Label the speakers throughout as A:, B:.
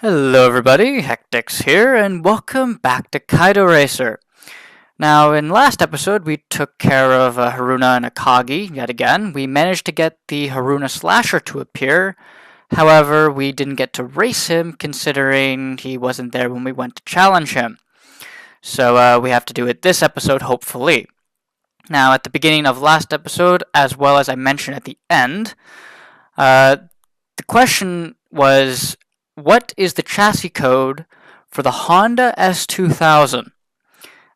A: Hello everybody, HectiX here, and welcome back to Kaido Racer. Now, in last episode, we took care of Haruna and Akagi yet again. We managed to get the Haruna Slasher to appear. However, we didn't get to race him, considering he wasn't there when we went to challenge him. So we have to do it this episode, hopefully. Now, at the beginning of last episode, as well as I mentioned at the end, the question was, what is the chassis code for the Honda S2000?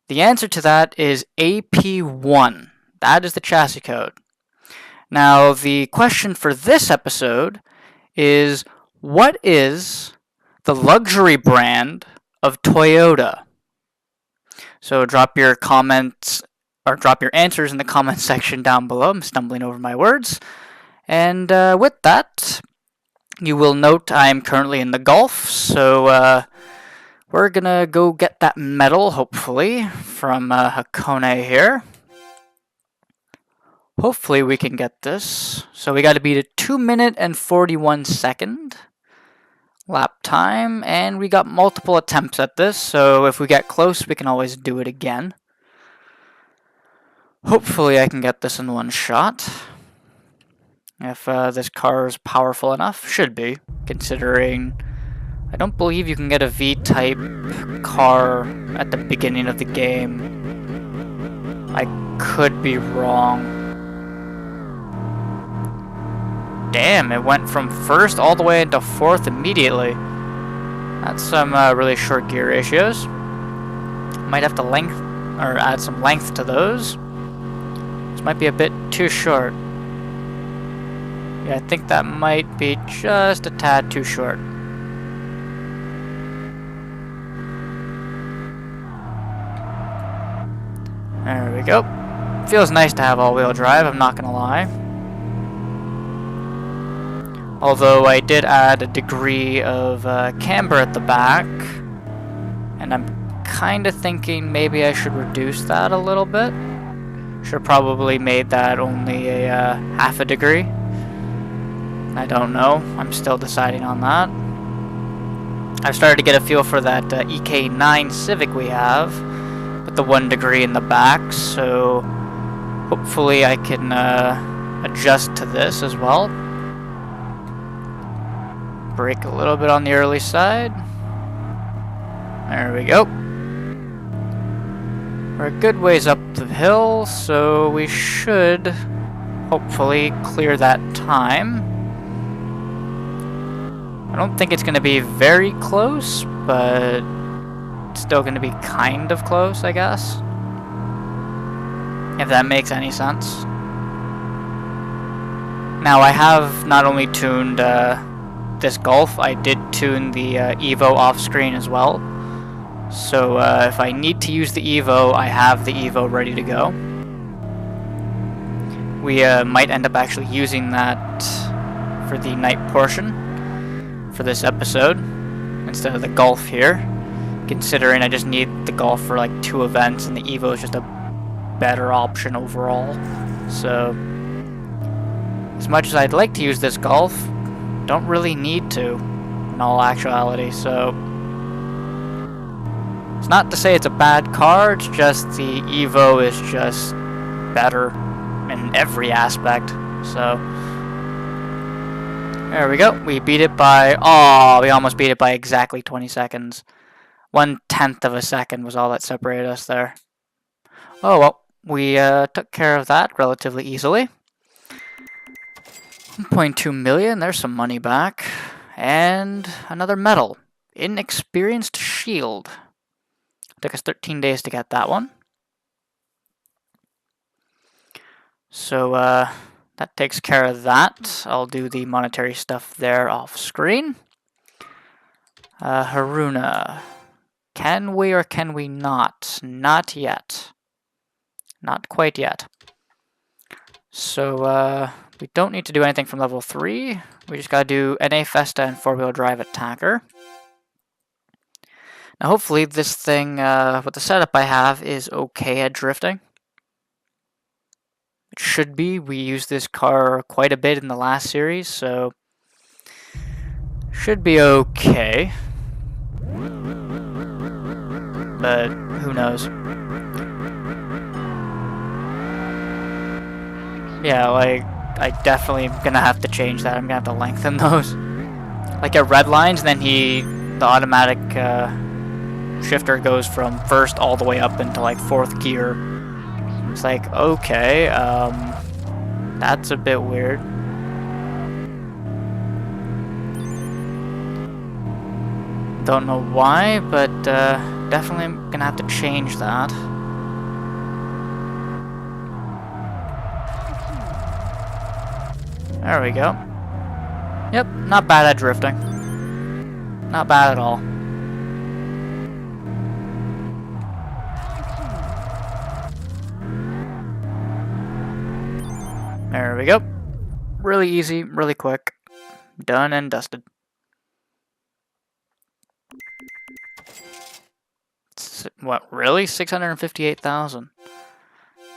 A: The answer to that is AP1. That is the chassis code. Now, the question for this episode is, what is the luxury brand of Toyota? So drop your comments, or drop your answers in the comment section down below. I'm stumbling over my words. And with that, you will note I am currently in the Gulf, so we're gonna go get that medal, hopefully, from Hakone here. Hopefully we can get this. So we gotta beat a 2-minute and 41-second lap time, and we got multiple attempts at this, so if we get close, we can always do it again. Hopefully I can get this in one shot. If this car is powerful enough. Should be, considering I don't believe you can get a V-type car at the beginning of the game. I could be wrong. Damn, it went from first all the way into fourth immediately. That's some really short gear ratios. Might have to add some length to those. This might be a bit too short. Yeah, I think that might be just a tad too short. There we go. Feels nice to have all-wheel drive, I'm not gonna lie. Although I did add a degree of camber at the back, and I'm kinda thinking maybe I should reduce that a little bit. Should probably made that only a half a degree. I don't know. I'm still deciding on that. I've started to get a feel for that EK9 Civic we have, with the 1 degree in the back, so hopefully I can adjust to this as well. Brake a little bit on the early side. There we go. We're a good ways up the hill, so we should hopefully clear that time. I don't think it's going to be very close, but it's still going to be kind of close, I guess. If that makes any sense. Now, I have not only tuned this Golf, I did tune the Evo off-screen as well. So if I need to use the Evo, I have the Evo ready to go. We might end up actually using that for the night portion for this episode instead of the Golf here, considering I just need the Golf for like 2 events and the Evo is just a better option overall. So as much as I'd like to use this Golf, don't really need to in all actuality. So it's not to say it's a bad car, it's just the Evo is just better in every aspect. So there we go. We beat it by, we almost beat it by exactly 20 seconds. 1/10 of a second was all that separated us there. Oh well, we took care of that relatively easily. 1.2 million, there's some money back. And another medal. Inexperienced Shield. Took us 13 days to get that one. So, that takes care of that. I'll do the monetary stuff there off screen. Haruna. Can we or can we not? Not yet. Not quite yet. So, we don't need to do anything from level 3. We just gotta do NA Festa and 4-wheel drive attacker. Now hopefully this thing, with the setup I have, is okay at drifting. It should be. We used this car quite a bit in the last series, so should be okay. but who knows. Yeah, like, I definitely am gonna have to change that. I'm gonna have to lengthen those. Like at red lines, then the automatic shifter goes from first all the way up into like 4th gear. It's like, okay, that's a bit weird. Don't know why, but definitely I'm gonna have to change that. There we go. Yep, not bad at drifting. Not bad at all. There we go. Really easy, really quick. Done and dusted. What, really? 658,000.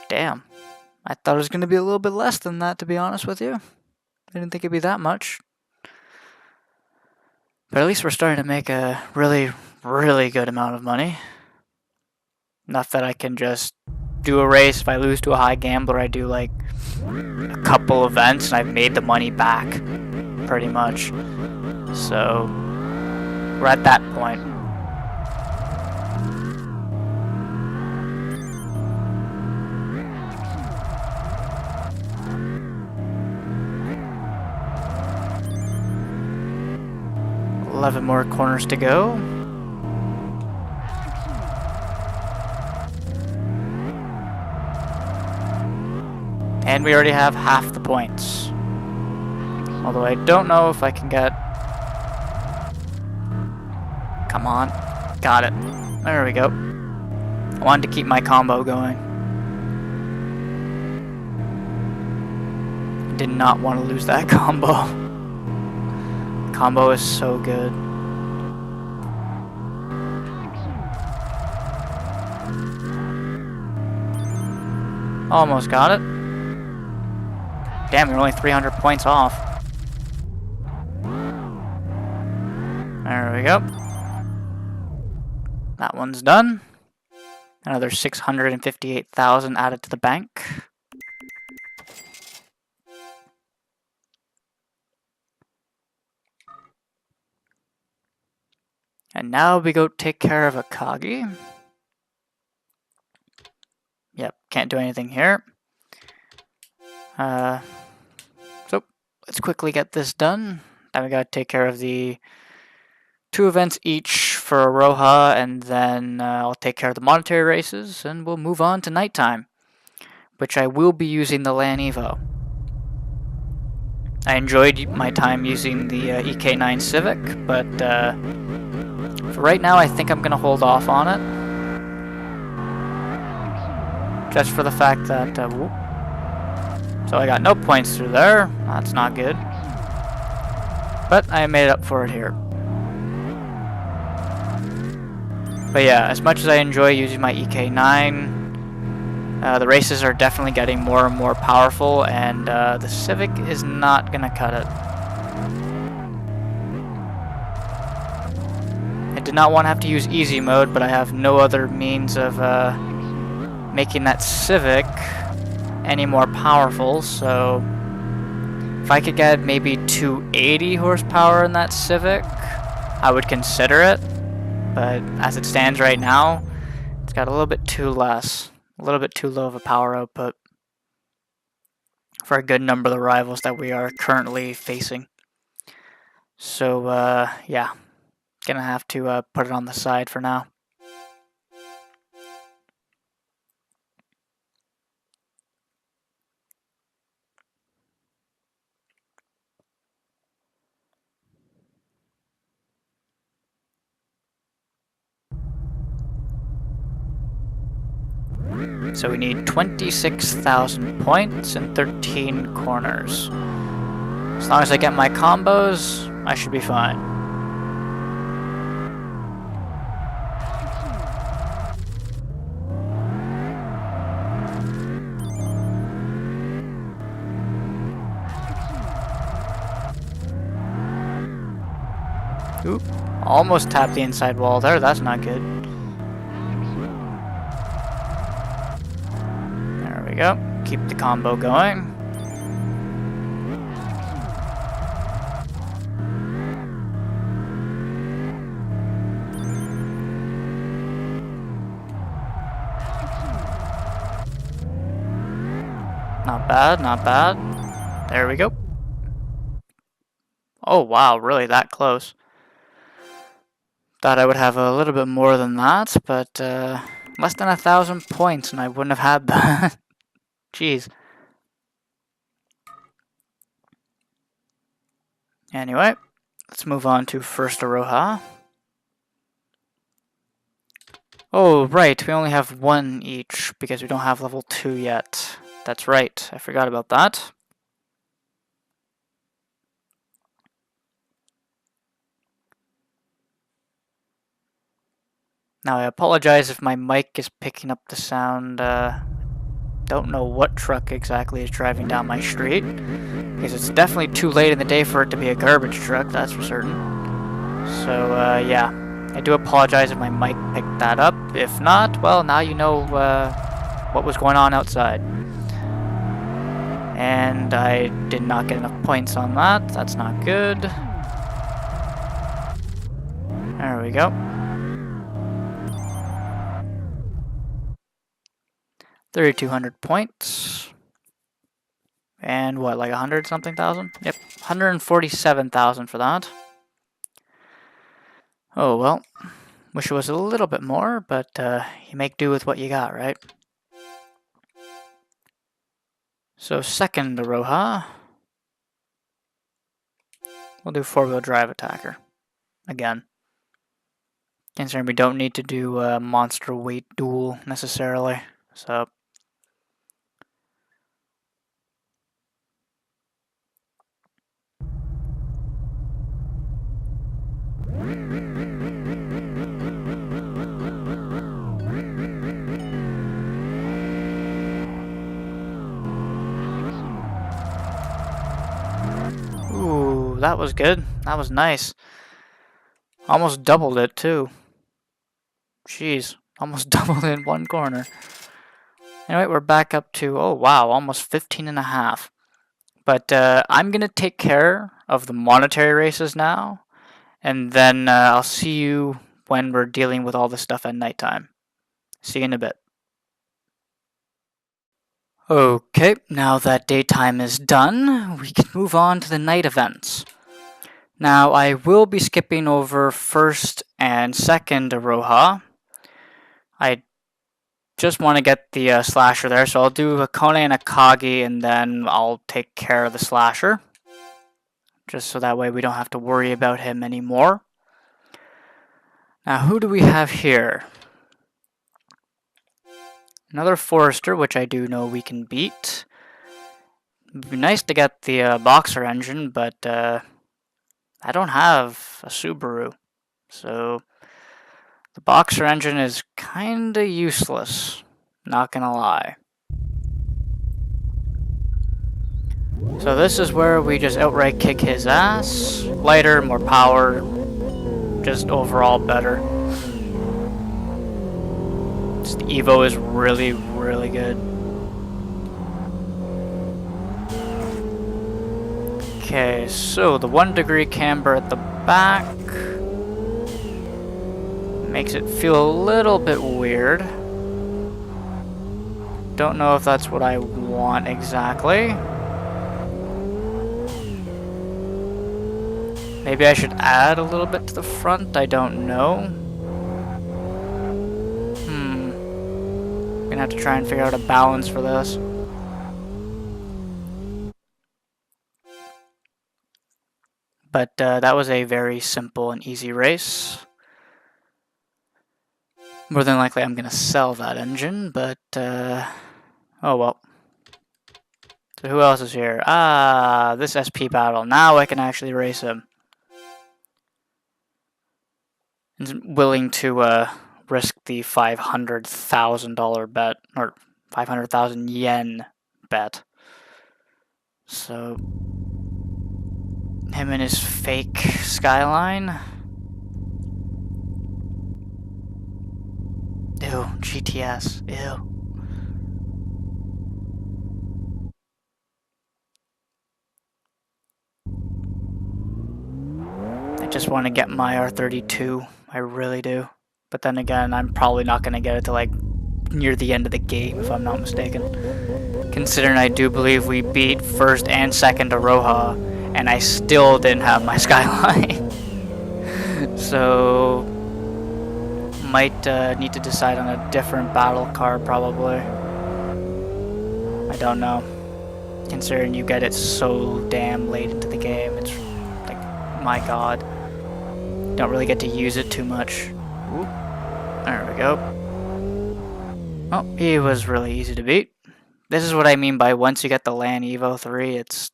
A: Damn. I thought it was going to be a little bit less than that, to be honest with you. I didn't think it'd be that much. But at least we're starting to make a really, really good amount of money. Enough that I can just do a race. If I lose to a high gambler, I do like a couple events and I've made the money back, pretty much. So, we're at that point. $11 more corners to go. And we already have half the points. Although I don't know if I can get... Come on. Got it. There we go. I wanted to keep my combo going. Did not want to lose that combo. Combo is so good. Almost got it. Damn, we're only 300 points off. There we go. That one's done. Another 658,000 added to the bank. And now we go take care of Akagi. Yep, can't do anything here. So, let's quickly get this done. Then we gotta take care of the 2 events each for Aroha, and then I'll take care of the monetary races, and we'll move on to nighttime, which I will be using the LAN Evo. I enjoyed my time using the EK9 Civic, but for right now I think I'm going to hold off on it. Just for the fact that... So I got no points through there. That's not good. But I made up for it here. But yeah, as much as I enjoy using my EK9, the races are definitely getting more and more powerful, and the Civic is not going to cut it. I did not want to have to use easy mode, but I have no other means of making that Civic any more powerful, so if I could get maybe 280 horsepower in that Civic, I would consider it, but as it stands right now, it's got a little bit too less. A little bit too low of a power output for a good number of the rivals that we are currently facing. So, yeah, gonna have to put it on the side for now. So we need 26,000 points and 13 corners. As long as I get my combos, I should be fine. Oop, almost tapped the inside wall there, that's not good. we go. Keep the combo going. Not bad, not bad. There we go. Oh wow, really that close. Thought I would have a little bit more than that, but less than 1,000 points and I wouldn't have had that. Jeez. Anyway, let's move on to first Aroha. Oh, right, we only have one each because we don't have level 2 yet. That's right, I forgot about that. Now I apologize if my mic is picking up the sound. Don't know what truck exactly is driving down my street, because it's definitely too late in the day for it to be a garbage truck, that's for certain. So yeah, I do apologize if my mic picked that up. If not, well, now you know what was going on outside. And I did not get enough points on that. That's not good. There we go. 3,200 points. And what, like 100 something thousand? Yep, 147,000 for that. Oh well, wish it was a little bit more, but you make do with what you got, right? So second Aroha, we'll do 4-wheel drive attacker again. Considering we don't need to do a monster weight duel necessarily, so. Ooh, that was good. That was nice. Almost doubled it too. Jeez, almost doubled in one corner. Anyway, we're back up to, oh wow, almost 15 and a half. But I'm going to take care of the monetary races now. And then I'll see you when we're dealing with all this stuff at nighttime. See you in a bit. Okay, now that daytime is done, we can move on to the night events. Now, I will be skipping over first and second Aroha. I just want to get the slasher there, so I'll do a Kone and a Kagi, and then I'll take care of the slasher. Just so that way we don't have to worry about him anymore. Now, who do we have here? Another Forester, which I do know we can beat. It'd be nice to get the Boxer engine, but I don't have a Subaru. So the Boxer engine is kinda useless, not gonna lie. So this is where we just outright kick his ass. Lighter, more power, just overall better. Just the Evo is really, really good. Okay, so the 1-degree camber at the back makes it feel a little bit weird. Don't know if that's what I want exactly. Maybe I should add a little bit to the front, I don't know. Gonna have to try and figure out a balance for this. But that was a very simple and easy race. More than likely I'm gonna sell that engine, but oh well. So who else is here? Ah, this SP battle. Now I can actually race him. And willing to risk the $500,000 bet, or 500,000 yen bet. So him and his fake skyline. Ew, GTS. Ew. just want to get my R32. I really do. But then again, I'm probably not going to get it to like near the end of the game if I'm not mistaken. Considering I do believe we beat first and second Aroha, and I still didn't have my Skyline. So might need to decide on a different battle car probably. I don't know. Considering you get it so damn late into the game, it's like, my god. Don't really get to use it too much. Ooh. There we go. Oh, he was really easy to beat. This is what I mean by once you get the LAN Evo 3, it's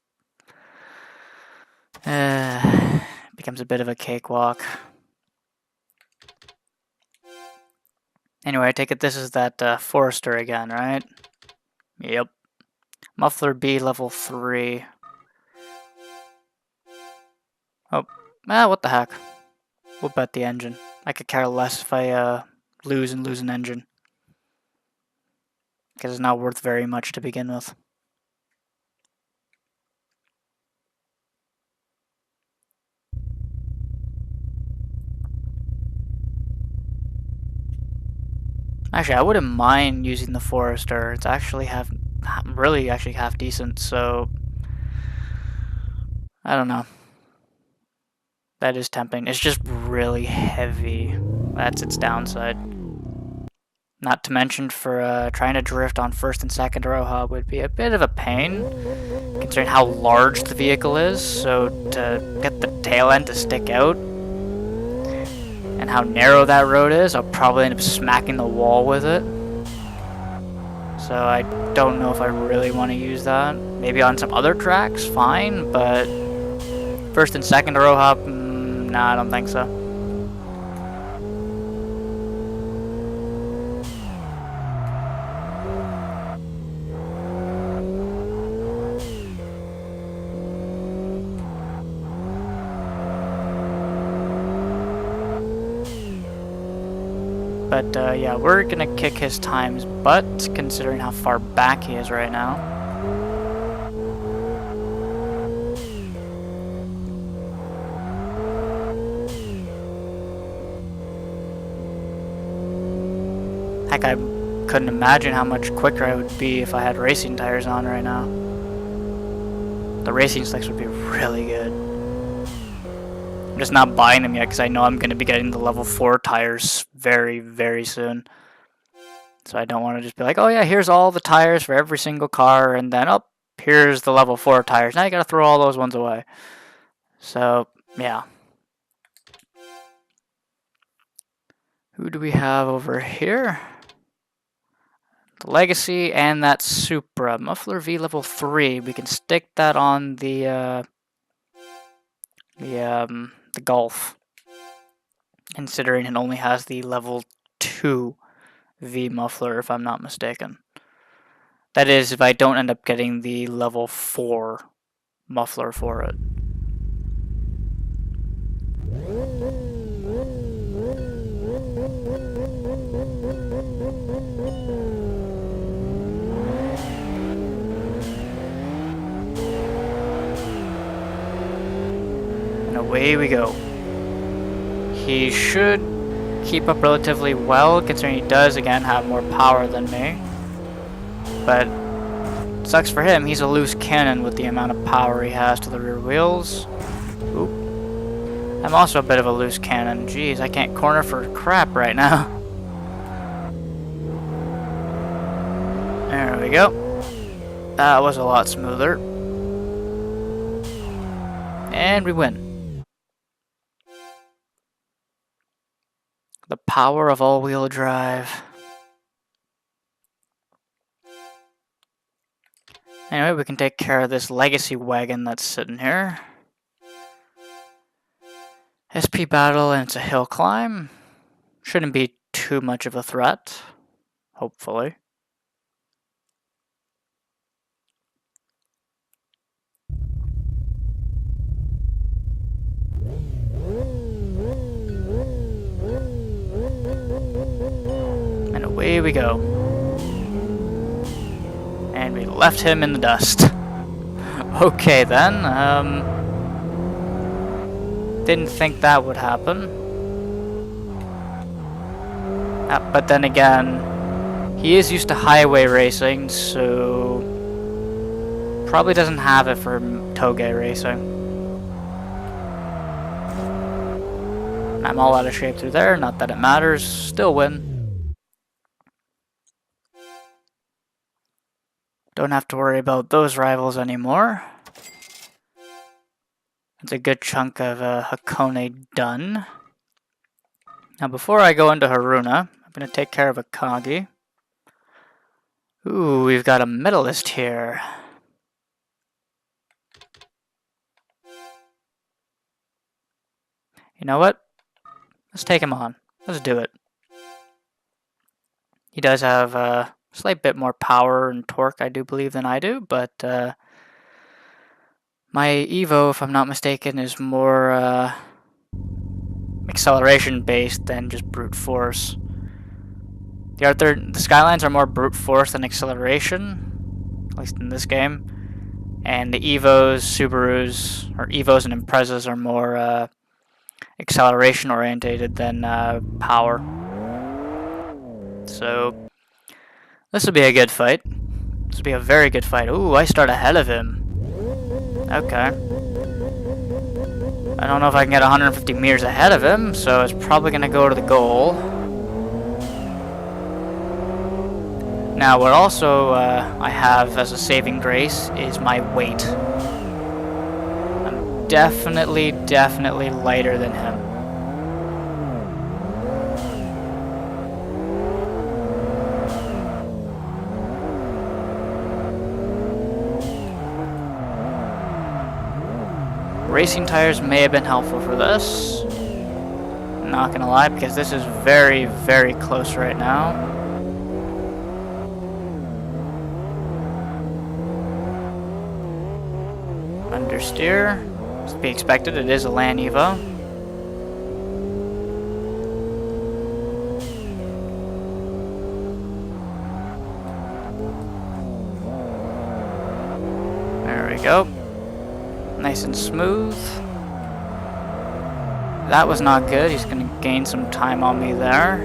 A: becomes a bit of a cakewalk. Anyway, I take it this is that Forester again, right? Yep. Muffler B level 3. Oh, what the heck. We'll bet the engine. I could care less if I lose an engine. Because it's not worth very much to begin with. Actually, I wouldn't mind using the Forester. It's actually really half decent, so I don't know. That is tempting. It's just really heavy. That's its downside. Not to mention for trying to drift on first and second row would be a bit of a pain, considering how large the vehicle is. So to get the tail end to stick out, and how narrow that road is, I'll probably end up smacking the wall with it. So I don't know if I really want to use that. Maybe on some other tracks, fine, but first and second row hop, nah, I don't think so. But yeah, we're gonna kick his times butt, considering how far back he is right now. Heck, I couldn't imagine how much quicker I would be if I had racing tires on right now. The racing slicks would be really good. I'm just not buying them yet because I know I'm going to be getting the level 4 tires very, very soon. So I don't want to just be like, oh yeah, here's all the tires for every single car, and then, oh, here's the level 4 tires. Now you got to throw all those ones away. So, yeah. Who do we have over here? The Legacy and that Supra. Muffler V level 3. We can stick that on the Golf, considering it only has the level 2 V muffler, if I'm not mistaken. That is, if I don't end up getting the level 4 muffler for it. And away we go. He should keep up relatively well, considering he does, again, have more power than me. But sucks for him, he's a loose cannon with the amount of power he has to the rear wheels. Oop. I'm also a bit of a loose cannon. Jeez, I can't corner for crap right now. There we go. That was a lot smoother. And we win. The power of all-wheel drive. Anyway, we can take care of this legacy wagon that's sitting here. SP battle, and it's a hill climb. Shouldn't be too much of a threat, hopefully. And away we go. And we left him in the dust. Okay then, Didn't think that would happen. But then again, he is used to highway racing, so probably doesn't have it for toge racing. I'm all out of shape through there, not that it matters, still win. Don't have to worry about those rivals anymore. It's a good chunk of Hakone done. Now before I go into Haruna, I'm going to take care of Akagi. Ooh, we've got a medalist here. You know what? Let's take him on. Let's do it. He does have a slight bit more power and torque, I do believe, than I do, but my Evo, if I'm not mistaken, is more acceleration based than just brute force. The Skylines are more brute force than acceleration, at least in this game. And the Evos, Subarus, or Evos and Imprezas are more acceleration orientated than power. So this will be a good fight. This will be a very good fight. Ooh, I start ahead of him. Okay. I don't know if I can get 150 meters ahead of him, so it's probably going to go to the goal. Now, what also I have as a saving grace is my weight. I'm definitely lighter than him. Racing tires may have been helpful for this. I'm not gonna lie, because this is very close right now. Understeer. It's to be expected, it is a Land Evo. There we go. Nice and smooth. That was not good. He's going to gain some time on me there.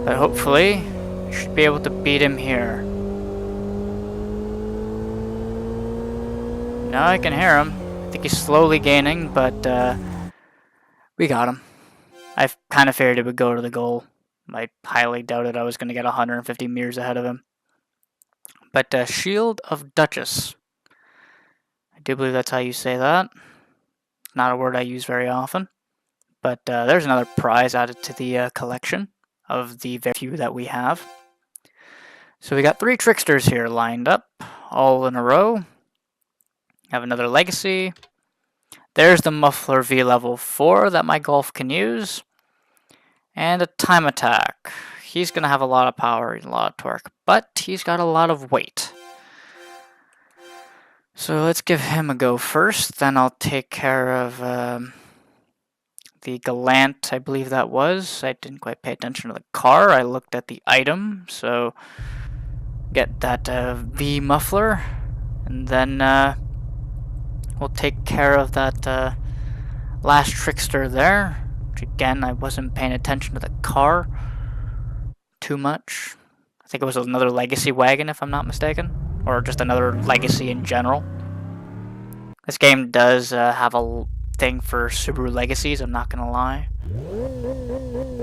A: But hopefully, I should be able to beat him here. Now I can hear him. I think he's slowly gaining, but we got him. I kind of figured it would go to the goal. I highly doubted I was going to get 150 meters ahead of him. But Shield of Duchess. I do believe that's how you say that. Not a word I use very often. But there's another prize added to the collection of the very few that we have. So we got 3 Tricksters here lined up, all in a row. Have another Legacy. There's the Muffler V level 4 that my Golf can use. And a Time Attack. He's going to have a lot of power and a lot of torque, but he's got a lot of weight. So let's give him a go first, then I'll take care of the Gallant, I believe that was. I didn't quite pay attention to the car, I looked at the item, so get that V muffler, and then we'll take care of that last Trickster there, which again, I wasn't paying attention to the car too much. I think it was another Legacy wagon, if I'm not mistaken, or just another Legacy in general. This game does have a thing for Subaru Legacies, I'm not gonna lie.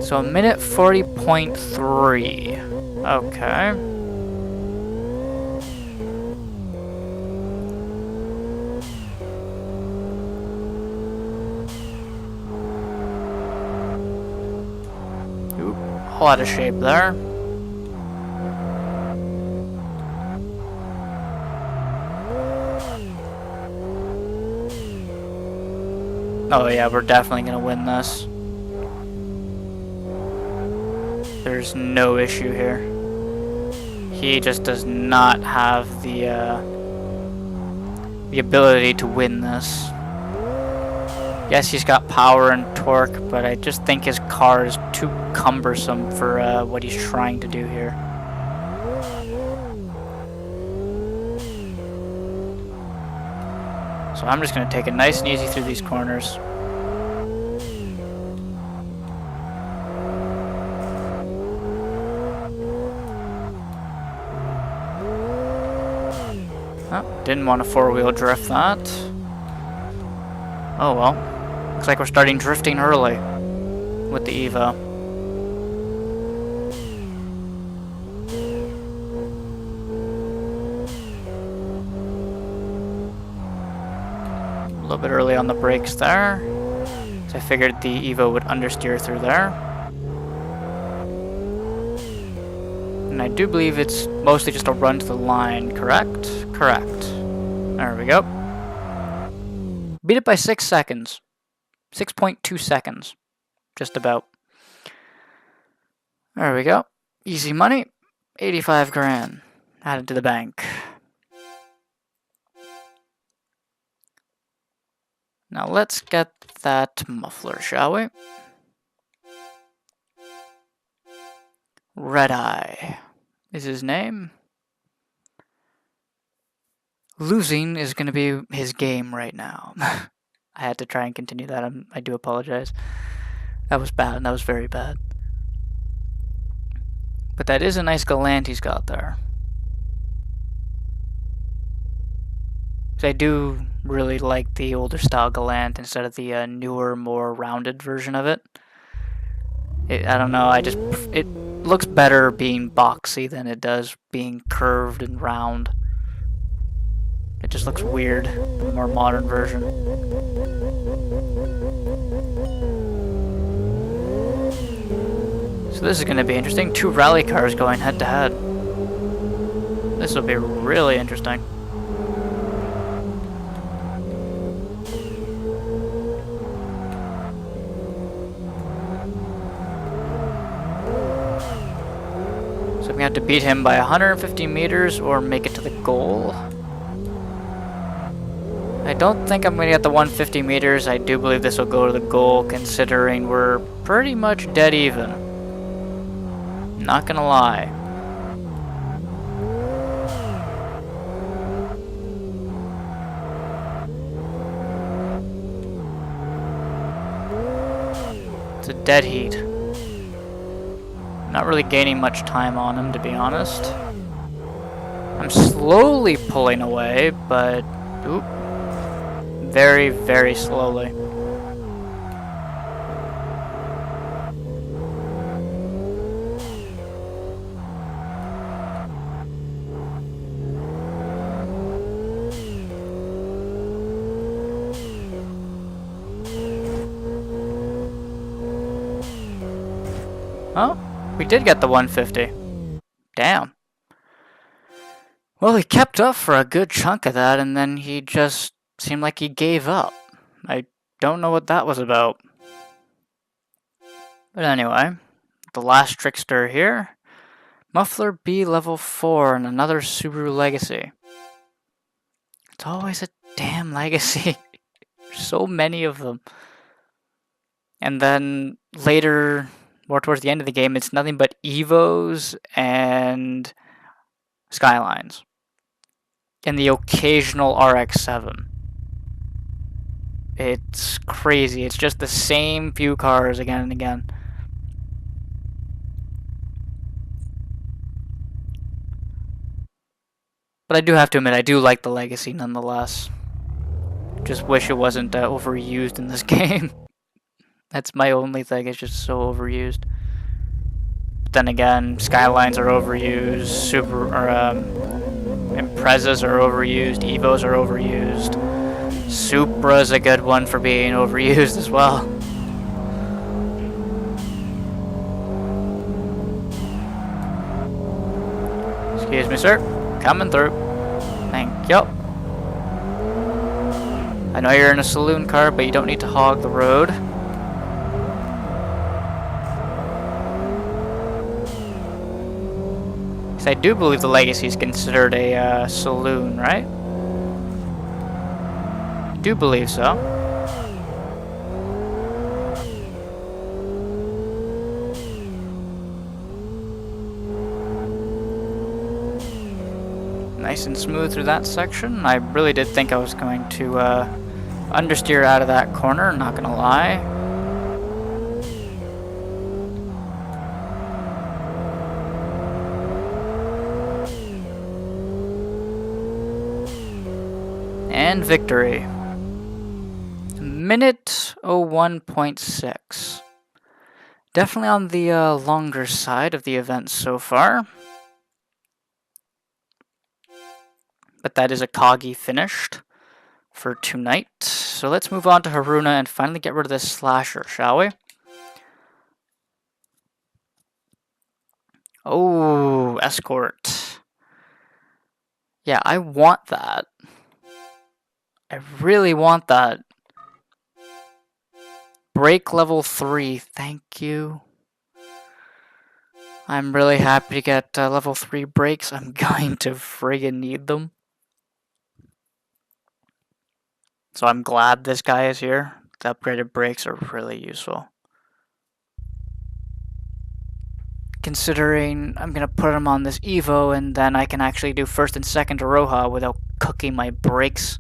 A: So a minute 40.3. Okay. Oop, a lot of shape there. Oh yeah, we're definitely gonna win this. There's no issue here. He just does not have the ability to win this. Yes, he's got power and torque, but I just think his car is too cumbersome for what he's trying to do here. So I'm just going to take it nice and easy through these corners. Oh, didn't want to four-wheel drift that. Oh well. Looks like we're starting drifting early with the Evo. A little bit early on the brakes there. So I figured the Evo would understeer through there. And I do believe it's mostly just a run to the line, correct? Correct. There we go. Beat it by 6 seconds. 6.2 seconds. Just about. There we go. Easy money. 85 grand. Added to the bank. Now let's get that muffler, shall we? Red Eye is his name. Losing is going to be his game right now. I had to try and continue that. I do apologize. That was bad. That was very bad. But that is a nice Galant he's got there. I do really like the older style Galant instead of the newer, more rounded version of it. I don't know, it looks better being boxy than it does being curved and round. It just looks weird, the more modern version. So this is going to be interesting. 2 rally cars going head to head. This will be really interesting. So we have to beat him by 150 meters or make it to the goal. I don't think I'm going to get the 150 meters. I do believe this will go to the goal considering we're pretty much dead even. Not going to lie. It's a dead heat. Not really gaining much time on him, to be honest. I'm slowly pulling away, but oop, very, very slowly. Oh, we did get the 150. Damn. Well, he kept up for a good chunk of that, and then he just seemed like he gave up. I don't know what that was about. But anyway, the last trickster here. Muffler B level 4 and another Subaru Legacy. It's always a damn Legacy. There's so many of them. And then later, more towards the end of the game, it's nothing but Evos and Skylines. And the occasional RX-7. It's crazy. It's just the same few cars again and again. But I do have to admit, I do like the Legacy nonetheless. Just wish it wasn't overused in this game. That's my only thing, it's just so overused. But then again, Skylines are overused, Imprezas are overused, Evos are overused. Supra's a good one for being overused as well. Excuse me, sir. Coming through. Thank you. I know you're in a saloon car, but you don't need to hog the road. I do believe the Legacy is considered a saloon, right? I do believe so. Nice nice and smooth through that section. I really did think I was going to understeer out of that corner, not gonna lie. And victory. Minute 01.6. Definitely on the longer side of the event so far. But that is a Kagi finished for tonight. So let's move on to Haruna and finally get rid of this slasher, shall we? Oh, escort. Yeah, I want that. I really want that. Brake level 3, thank you. I'm really happy to get level 3 brakes. I'm going to friggin' need them. So I'm glad this guy is here. The upgraded brakes are really useful. Considering I'm going to put them on this Evo and then I can actually do first and second Aroha without cooking my brakes.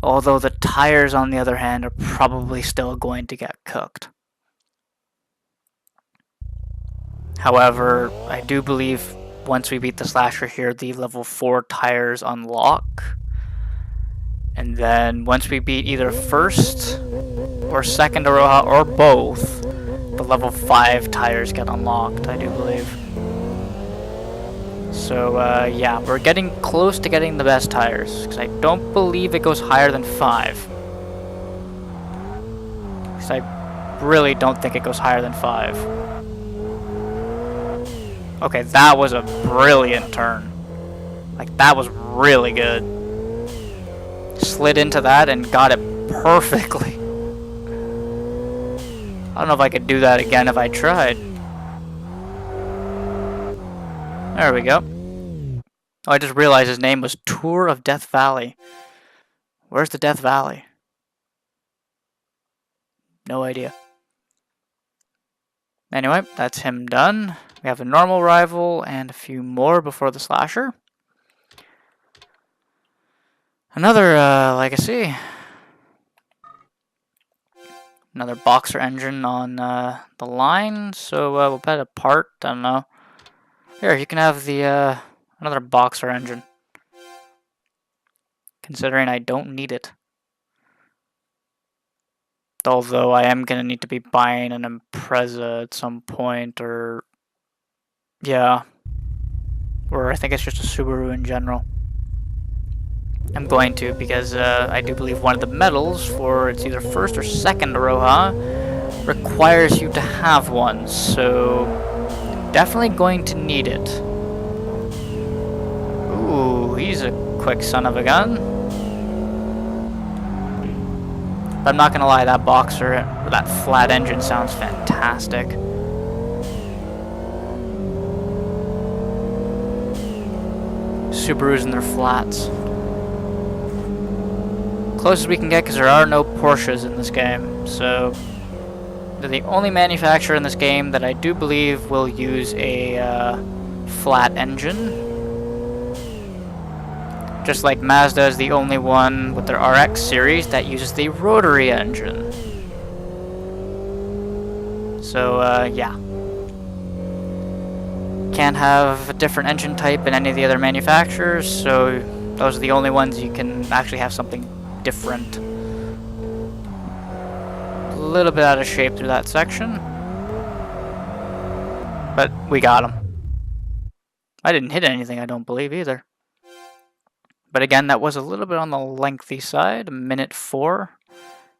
A: Although the tires, on the other hand, are probably still going to get cooked. However, I do believe once we beat the slasher here, the level 4 tires unlock. And then once we beat either first or second Aroha or both, the level 5 tires get unlocked, I do believe. So yeah, we're getting close to getting the best tires, because I don't believe it goes higher than 5. Because I really don't think it goes higher than 5. Okay, that was a brilliant turn. Like, that was really good. Slid into that and got it perfectly. I don't know if I could do that again if I tried. There we go. Oh, I just realized his name was Tour of Death Valley. Where's the Death Valley? No idea. Anyway, that's him done. We have a normal rival and a few more before the slasher. Another legacy. Another boxer engine on the line. So we'll put it apart. I don't know. Here, you can have the another boxer engine. Considering I don't need it. Although I am gonna need to be buying an Impreza at some point, or yeah, or I think it's just a Subaru in general. I'm going to, because I do believe one of the medals for it's either first or second Aroha requires you to have one, so definitely going to need it. Ooh, he's a quick son of a gun. But I'm not gonna lie, that boxer, or that flat engine sounds fantastic. Subarus and their flats. Closest we can get, because there are no Porsches in this game, so they're the only manufacturer in this game that I do believe will use a flat engine. Just like Mazda is the only one with their RX series that uses the rotary engine. So yeah. Can't have a different engine type in any of the other manufacturers, so those are the only ones you can actually have something different. A little bit out of shape through that section. But we got him. I didn't hit anything, I don't believe, either. But again, that was a little bit on the lengthy side. Minute 4,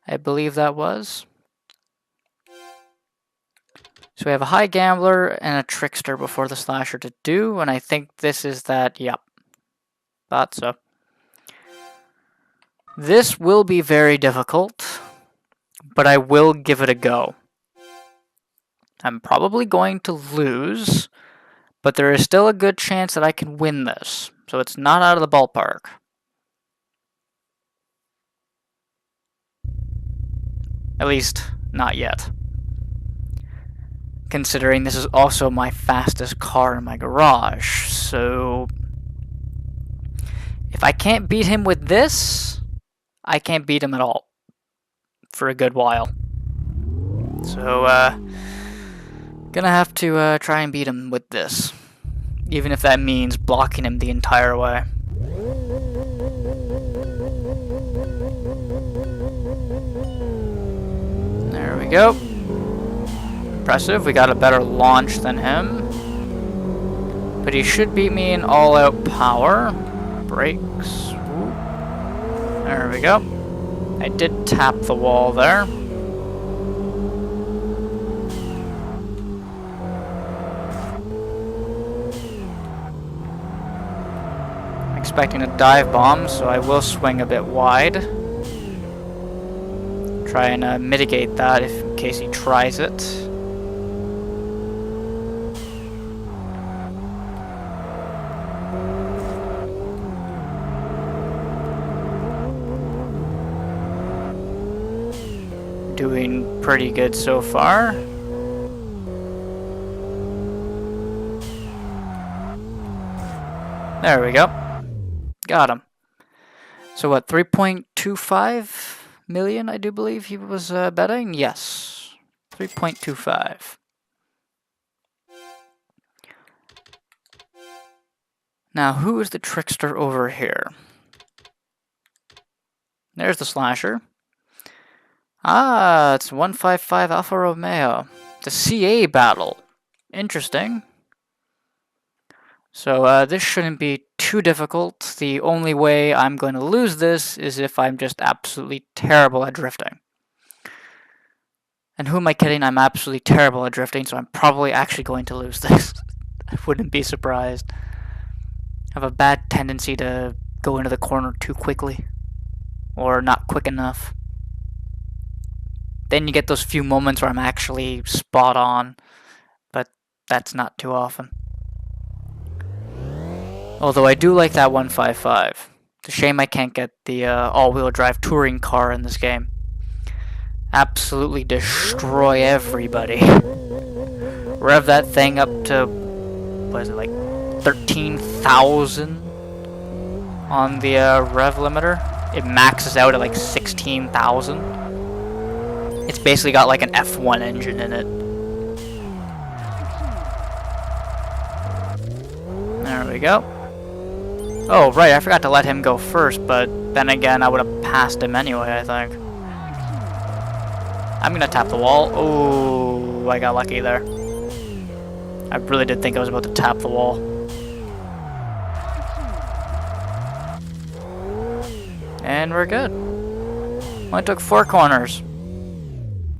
A: I believe that was. So we have a high gambler and a trickster before the slasher to do, and I think this is that, yep. Thought so. This will be very difficult, but I will give it a go. I'm probably going to lose, but there is still a good chance that I can win this. So it's not out of the ballpark. At least, not yet. Considering this is also my fastest car in my garage, so If I can't beat him with this, I can't beat him at all for a good while. So, gonna have to try and beat him with this, even if that means blocking him the entire way. There we go. Impressive. We got a better launch than him. But he should beat me in all-out power. Brakes. Ooh. There we go. I did tap the wall there. I'm expecting a dive bomb, so I will swing a bit wide. Try and mitigate that in case he tries it. Doing pretty good so far. There we go. Got him. So what, 3.25 million, I do believe he was betting? Yes. 3.25. Now, who is the trickster over here? There's the slasher. Ah, it's 155 Alfa Romeo. The CA battle. Interesting. So this shouldn't be too difficult. The only way I'm going to lose this is if I'm just absolutely terrible at drifting. And who am I kidding? I'm absolutely terrible at drifting, so I'm probably actually going to lose this. I wouldn't be surprised. I have a bad tendency to go into the corner too quickly. Or not quick enough. Then you get those few moments where I'm actually spot on, but that's not too often. Although I do like that 155. It's a shame I can't get the all-wheel drive touring car in this game. Absolutely destroy everybody. Rev that thing up to, what is it, like 13,000 on the rev limiter. It maxes out at like 16,000. It's basically got like an F1 engine in it. There we go. Oh, right, I forgot to let him go first, but then again, I would have passed him anyway, I think. I'm gonna tap the wall. Oh, I got lucky there. I really did think I was about to tap the wall. And we're good. Only took 4 corners.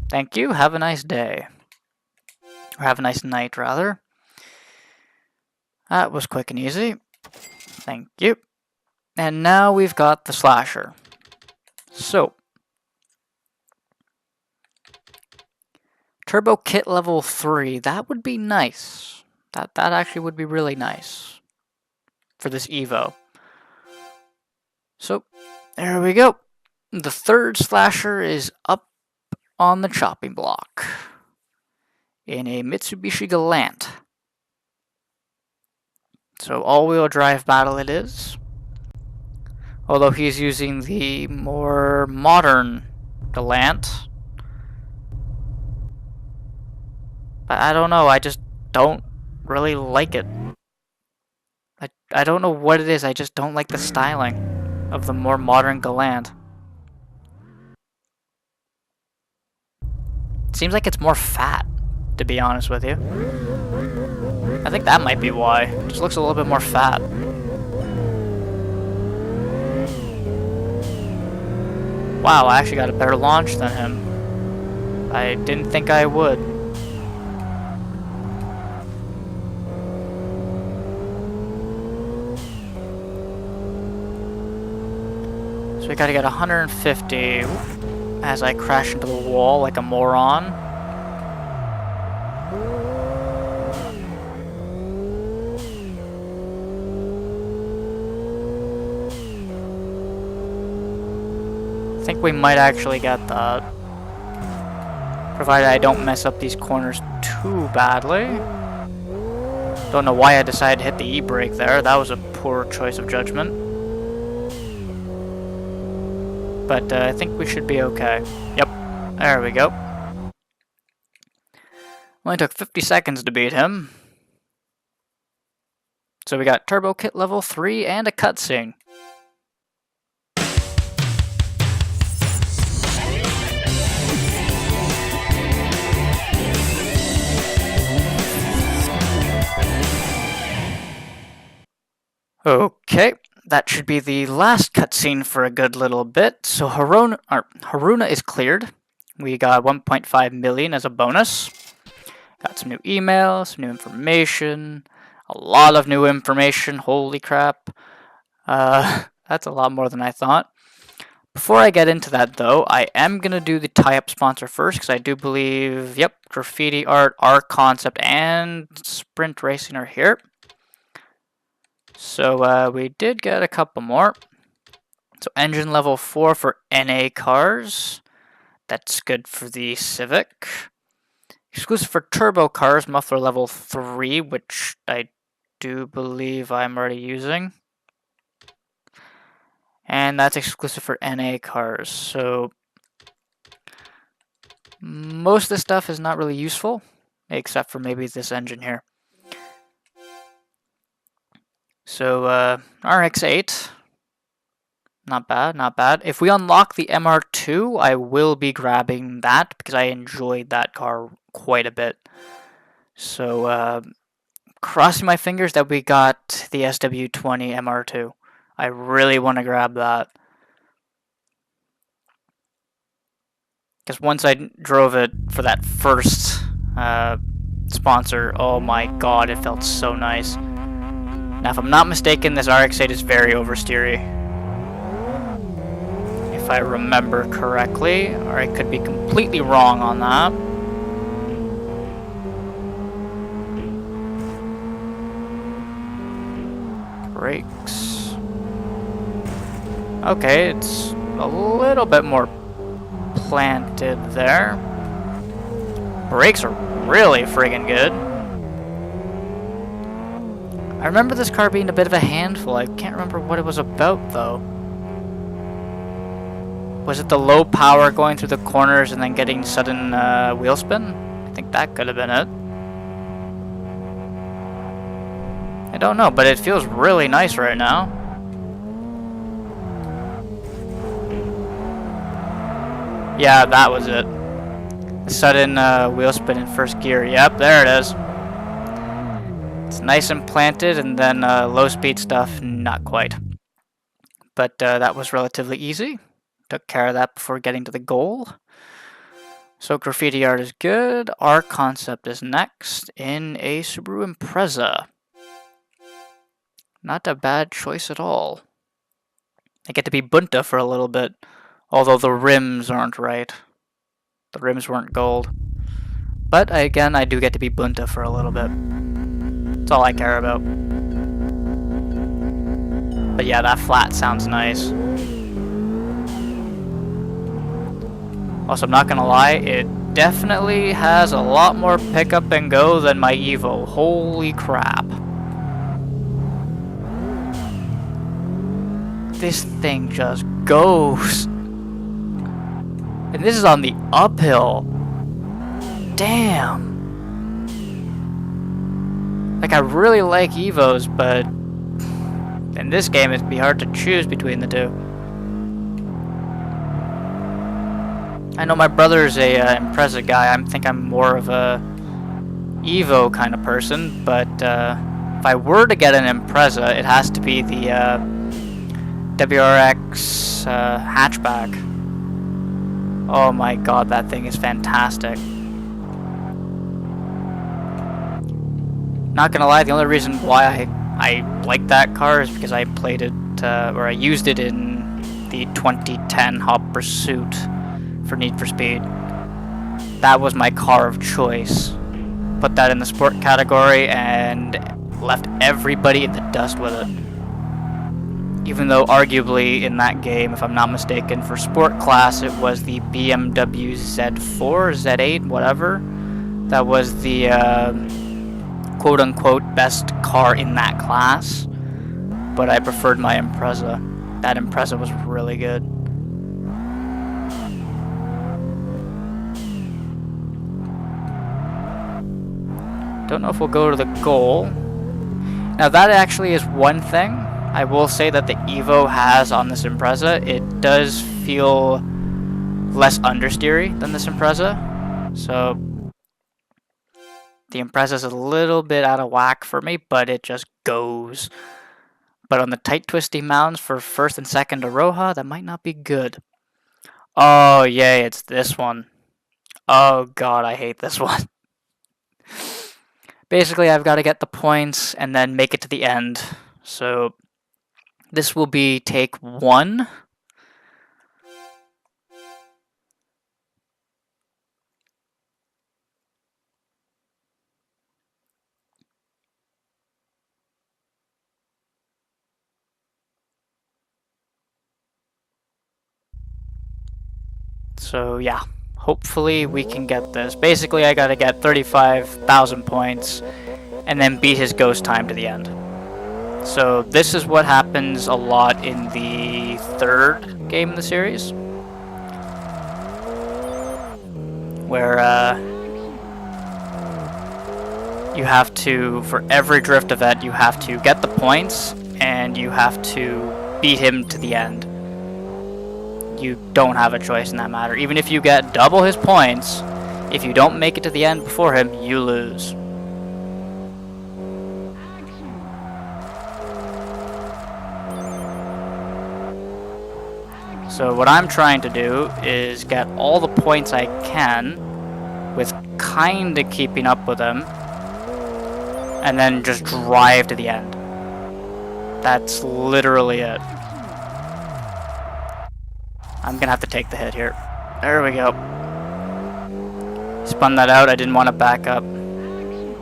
A: Thank you. Have a nice day. Or have a nice night, rather. That was quick and easy. Thank you. And now we've got the slasher. So. Turbo kit level 3. That would be nice. That actually would be really nice. For this Evo. So, there we go. The third slasher is up on the chopping block in a Mitsubishi Galant. So all-wheel drive battle it is. Although he's using the more modern Galant. But I don't know, I just don't really like it. I don't know what it is, I just don't like the styling of the more modern Galant. Seems like it's more fat, to be honest with you. I think that might be why. It just looks a little bit more fat. Wow, I actually got a better launch than him. I didn't think I would. So we gotta get 150 as I crash into the wall like a moron. I think we might actually get that. Provided I don't mess up these corners too badly. Don't know why I decided to hit the e-brake there. That was a poor choice of judgment. but I think we should be okay. Yep, there we go. Only took 50 seconds to beat him. So we got Turbo Kit level 3 and a cutscene. Okay, that should be the last cutscene for a good little bit. So Haruna is cleared. We got 1.5 million as a bonus. Got some new emails, some new information, a lot of new information. Holy crap. That's a lot more than I thought. Before I get into that, though, I am going to do the tie-up sponsor first, because I do believe, yep, Graffiti Art, Our Concept, and Sprint Racing are here. So we did get a couple more. So engine level 4 for NA cars. That's good for the Civic. Exclusive for turbo cars, muffler level 3, which I do believe I'm already using. And that's exclusive for NA cars. So most of the stuff is not really useful, except for maybe this engine here. So RX-8, not bad, not bad. If we unlock the MR2, I will be grabbing that because I enjoyed that car quite a bit. So crossing my fingers that we got the SW20 MR2. I really want to grab that. Because once I drove it for that first sponsor, oh my god, it felt so nice. Now, if I'm not mistaken, this RX-8 is very oversteery. If I remember correctly, or I could be completely wrong on that. Brakes. Okay, it's a little bit more planted there. Brakes are really friggin' good. I remember this car being a bit of a handful. I can't remember what it was about, though. Was it the low power going through the corners and then getting sudden wheel spin? I think that could have been it. I don't know, but it feels really nice right now. Yeah, that was it. The sudden wheel spin in first gear. Yep, there it is. It's nice and planted, and then low speed stuff, not quite. But that was relatively easy. Took care of that before getting to the goal. So Graffiti Art is good. Our Concept is next in a Subaru Impreza. Not a bad choice at all. I get to be Bunta for a little bit, although the rims aren't right. The rims weren't gold. But again, I do get to be Bunta for a little bit. That's all I care about. But yeah, that flat sounds nice. Also, I'm not gonna lie, it definitely has a lot more pickup and go than my Evo. Holy crap. This thing just goes. And this is on the uphill. Damn. Like, I really like Evos, but in this game it'd be hard to choose between the two. I know my brother's a Impreza guy. I think I'm more of a Evo kind of person, but if I were to get an Impreza, it has to be the WRX hatchback. Oh my god, that thing is fantastic. Not gonna lie, the only reason why I like that car is because I played it, or I used it in the 2010 Hot Pursuit for Need for Speed. That was my car of choice. Put that in the sport category and left everybody in the dust with it. Even though arguably in that game, if I'm not mistaken, for sport class it was the BMW Z4, Z8, whatever. That was the quote-unquote best car in that class. But I preferred my Impreza. That Impreza was really good. Don't know if we'll go to the goal. Now that actually is one thing I will say that the Evo has on this Impreza. It does feel less understeery than this Impreza. So the Impreza is a little bit out of whack for me, but it just goes. But on the tight twisty mounds for first and second Aroha, that might not be good. Oh yay, it's this one. Oh god, I hate this one. Basically, I've got to get the points and then make it to the end. So this will be take 1. So yeah, hopefully we can get this. Basically, I gotta get 35,000 points and then beat his ghost time to the end. So this is what happens a lot in the 3rd game in the series, where you have to, for every drift event, you have to get the points and you have to beat him to the end. You don't have a choice in that matter. Even if you get double his points, if you don't make it to the end before him, you lose. So what I'm trying to do is get all the points I can with kinda keeping up with him, and then just drive to the end. That's literally it. I'm gonna have to take the hit here. There we go. Spun that out. I didn't want to back up,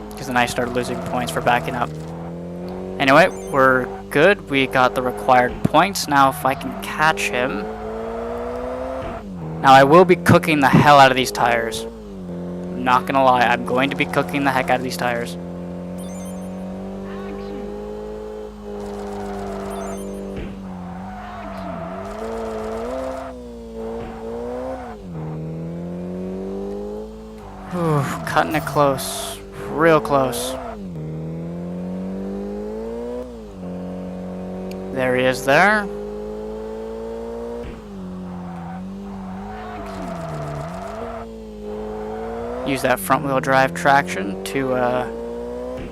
A: because then I started losing points for backing up. Anyway, we're good. We got the required points. Now if I can catch him. Now I will be cooking the hell out of these tires. I'm not gonna lie, I'm going to be cooking the heck out of these tires. Ooh, cutting it close. Real close. There he is there. Use that front wheel drive traction to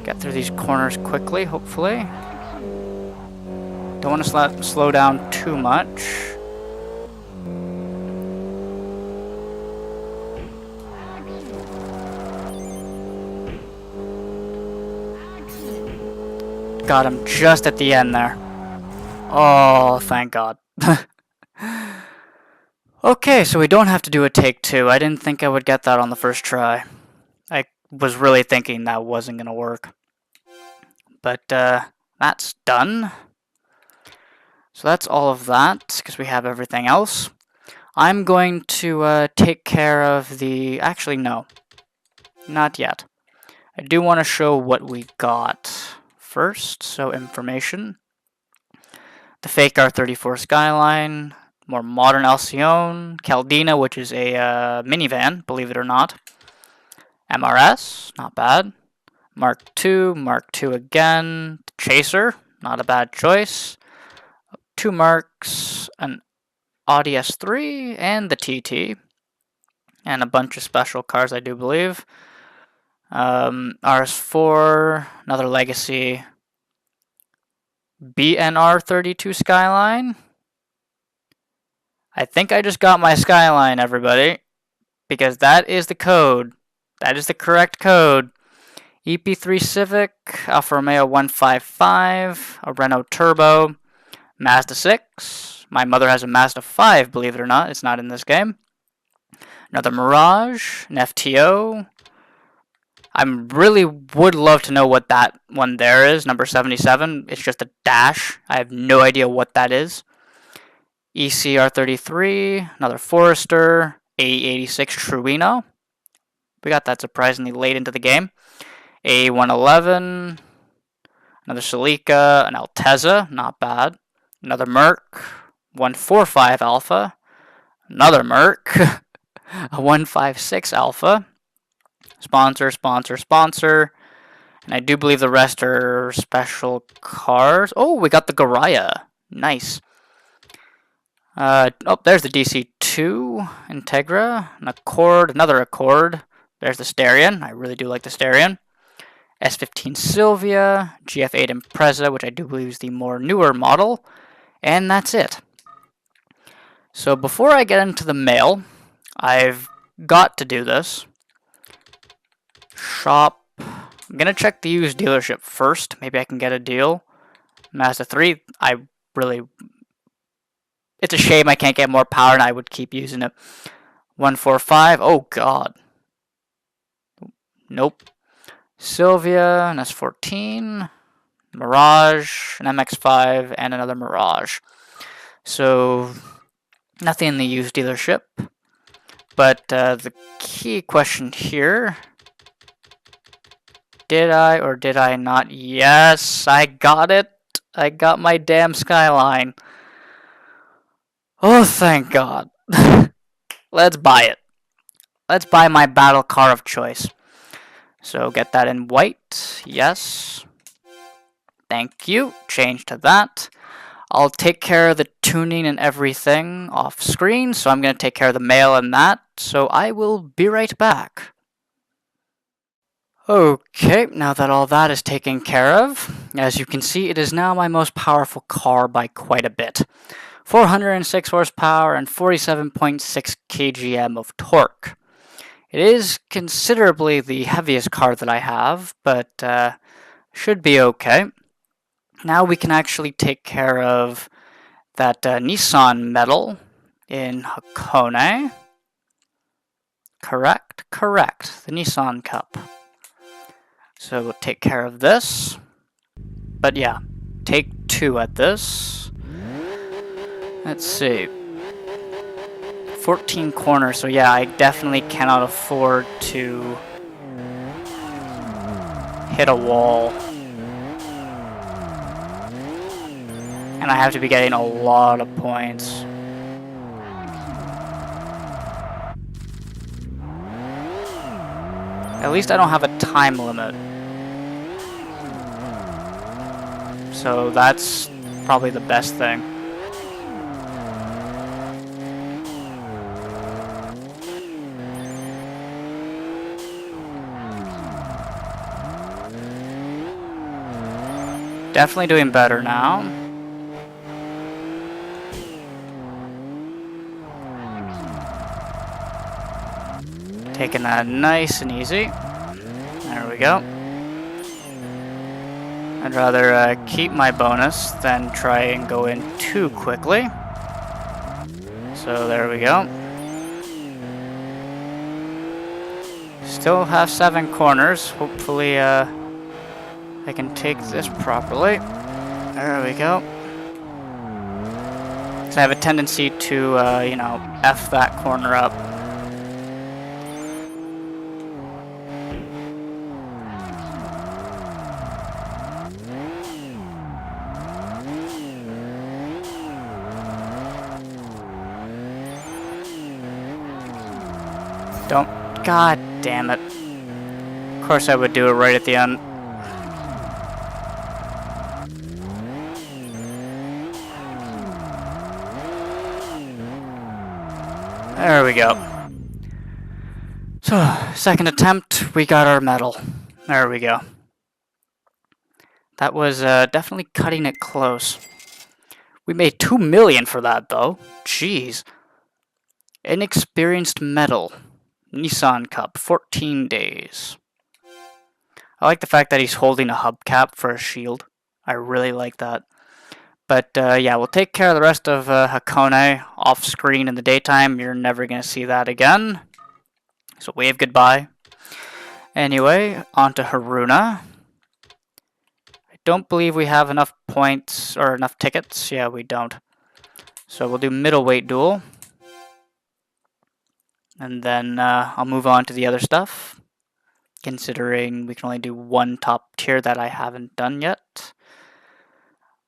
A: get through these corners quickly, hopefully. Don't want to slow down too much. Got him just at the end there. Oh, thank God. Okay, so we don't have to do a take 2. I didn't think I would get that on the first try. I was really thinking that wasn't going to work. But that's done. So that's all of that, because we have everything else. I'm going to take care of the... Actually, no. Not yet. I do want to show what we got first. So information. The fake R34 Skyline. More modern Alcyon. Caldina, which is a minivan, believe it or not. MRS, not bad. Mark II again. Chaser, not a bad choice. 2 marks, an Audi S3, and the TT. And a bunch of special cars, I do believe. RS4, another Legacy. BNR 32 Skyline. I think I just got my Skyline, everybody. Because that is the code. That is the correct code. EP3 Civic, Alfa Romeo 155, a Renault Turbo, Mazda 6. My mother has a Mazda 5, believe it or not. It's not in this game. Another Mirage, an FTO. I really would love to know what that one there is, number 77. It's just a dash. I have no idea what that is. ECR33, another Forester, A86 Truino. We got that surprisingly late into the game. A111, another Celica, an Altezza, not bad. Another Merc, 145 Alpha. Another Merc, a 156 Alpha. Sponsor. And I do believe the rest are special cars. Oh, we got the Garaya. Nice. Oh, there's the DC2 Integra, an Accord, another Accord. There's the Starion. I really do like the Starion. S15 Sylvia, GF8 Impreza, which I do believe is the more newer model. And that's it. So before I get into the mail, I've got to do this. Shop. I'm going to check the used dealership first. Maybe I can get a deal. Mazda 3, it's a shame I can't get more power and I would keep using it. 145, oh god. Nope. Sylvia, an S14, Mirage, an MX5, and another Mirage. So, nothing in the used dealership. But the key question here, did I or did I not? Yes, I got it. I got my damn Skyline. Oh, thank God. Let's buy it. Let's buy my battle car of choice. So get that in white. Yes. Thank you. Change to that. I'll take care of the tuning and everything off screen. So I'm going to take care of the mail and that. So I will be right back. Okay, now that all that is taken care of, as you can see, it is now my most powerful car by quite a bit. 406 horsepower and 47.6 kgm of torque. It is considerably the heaviest car that I have, but should be okay. Now we can actually take care of that Nissan medal in Hakone. Correct, the Nissan Cup. So we'll take care of this. But yeah, take 2 at this. Let's see. 14 corners, so yeah, I definitely cannot afford to hit a wall. And I have to be getting a lot of points. At least I don't have a time limit. So that's probably the best thing. Definitely doing better now. Taking that nice and easy. There we go. I'd rather keep my bonus than try and go in too quickly. So there we go. Still have 7 corners. Hopefully I can take this properly. There we go. So I have a tendency to, F that corner up. Don't. God damn it. Of course I would do it right at the end. There we go. So, second attempt, we got our medal. There we go. That was definitely cutting it close. We made 2 million for that, though. Jeez. Inexperienced medal. Nissan Cup, 14 days. I like the fact that he's holding a hubcap for a shield. I really like that. But yeah, we'll take care of the rest of Hakone off screen in the daytime. You're never going to see that again. So wave goodbye. Anyway, on to Haruna. I don't believe we have enough points or enough tickets. Yeah, we don't. So we'll do middleweight duel. And then I'll move on to the other stuff, considering we can only do 1 top tier that I haven't done yet.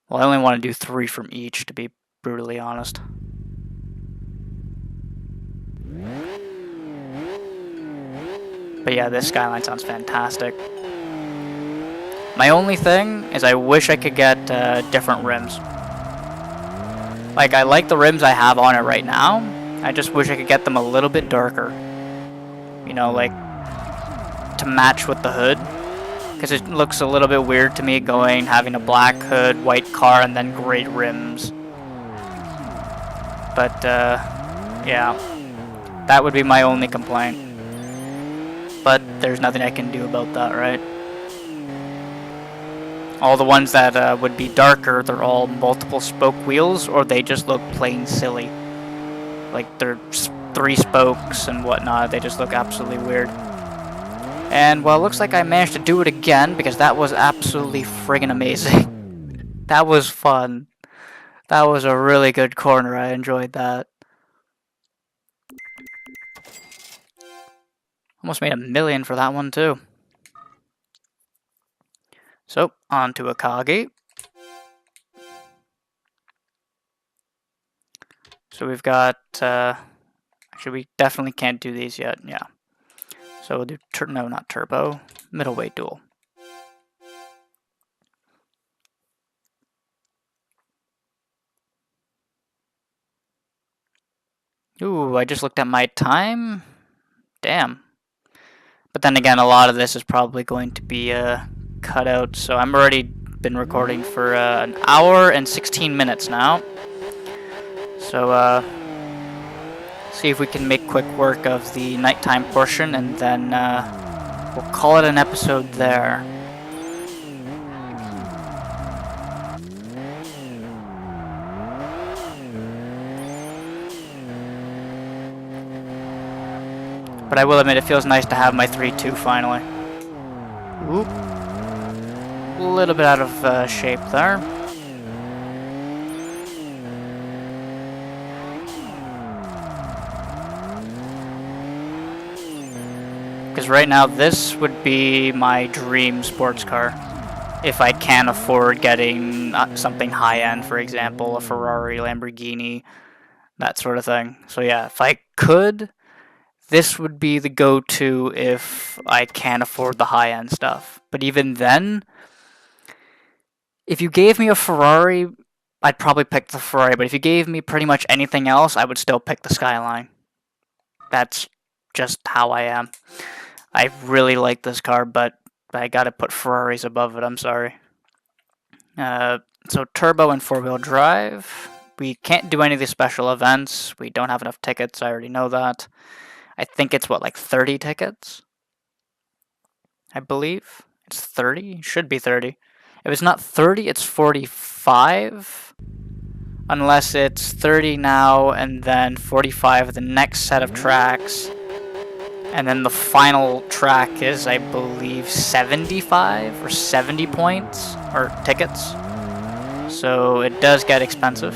A: Well, I only want to do 3 from each, to be brutally honest. But yeah, this Skyline sounds fantastic. My only thing is I wish I could get different rims. Like, I like the rims I have on it right now. I just wish I could get them a little bit darker. You know, like, to match with the hood. Because it looks a little bit weird to me having a black hood, white car, and then gray rims. But, yeah. That would be my only complaint. But there's nothing I can do about that, right? All the ones that would be darker, they're all multiple spoke wheels, or they just look plain silly. Like, they're 3 spokes and whatnot, they just look absolutely weird. And, well, it looks like I managed to do it again, because that was absolutely friggin' amazing. That was fun. That was a really good corner, I enjoyed that. Almost made $1 million for that one, too. So, on to Akagi. So we've got, actually we definitely can't do these yet, yeah. So we'll do, no, not turbo, middleweight duel. Ooh, I just looked at my time. Damn. But then again, a lot of this is probably going to be cut out, so I'm already been recording for an hour and 16 minutes now. So, see if we can make quick work of the nighttime portion, and then we'll call it an episode there. But I will admit, it feels nice to have my 3-2 finally. Oop. A little bit out of shape there. Because right now, this would be my dream sports car. If I can afford getting something high-end, for example, a Ferrari, Lamborghini, that sort of thing. So yeah, if I could, this would be the go-to if I can't afford the high-end stuff. But even then, if you gave me a Ferrari, I'd probably pick the Ferrari. But if you gave me pretty much anything else, I would still pick the Skyline. That's just how I am. I really like this car, but I gotta put Ferraris above it, I'm sorry. So turbo and 4-wheel drive. We can't do any of the special events. We don't have enough tickets, I already know that. I think it's, what, like 30 tickets? I believe. It's 30? Should be 30. If it's not 30, it's 45. Unless it's 30 now, and then 45 the next set of tracks. And then the final track is, I believe, 75 or 70 points, or tickets. So it does get expensive.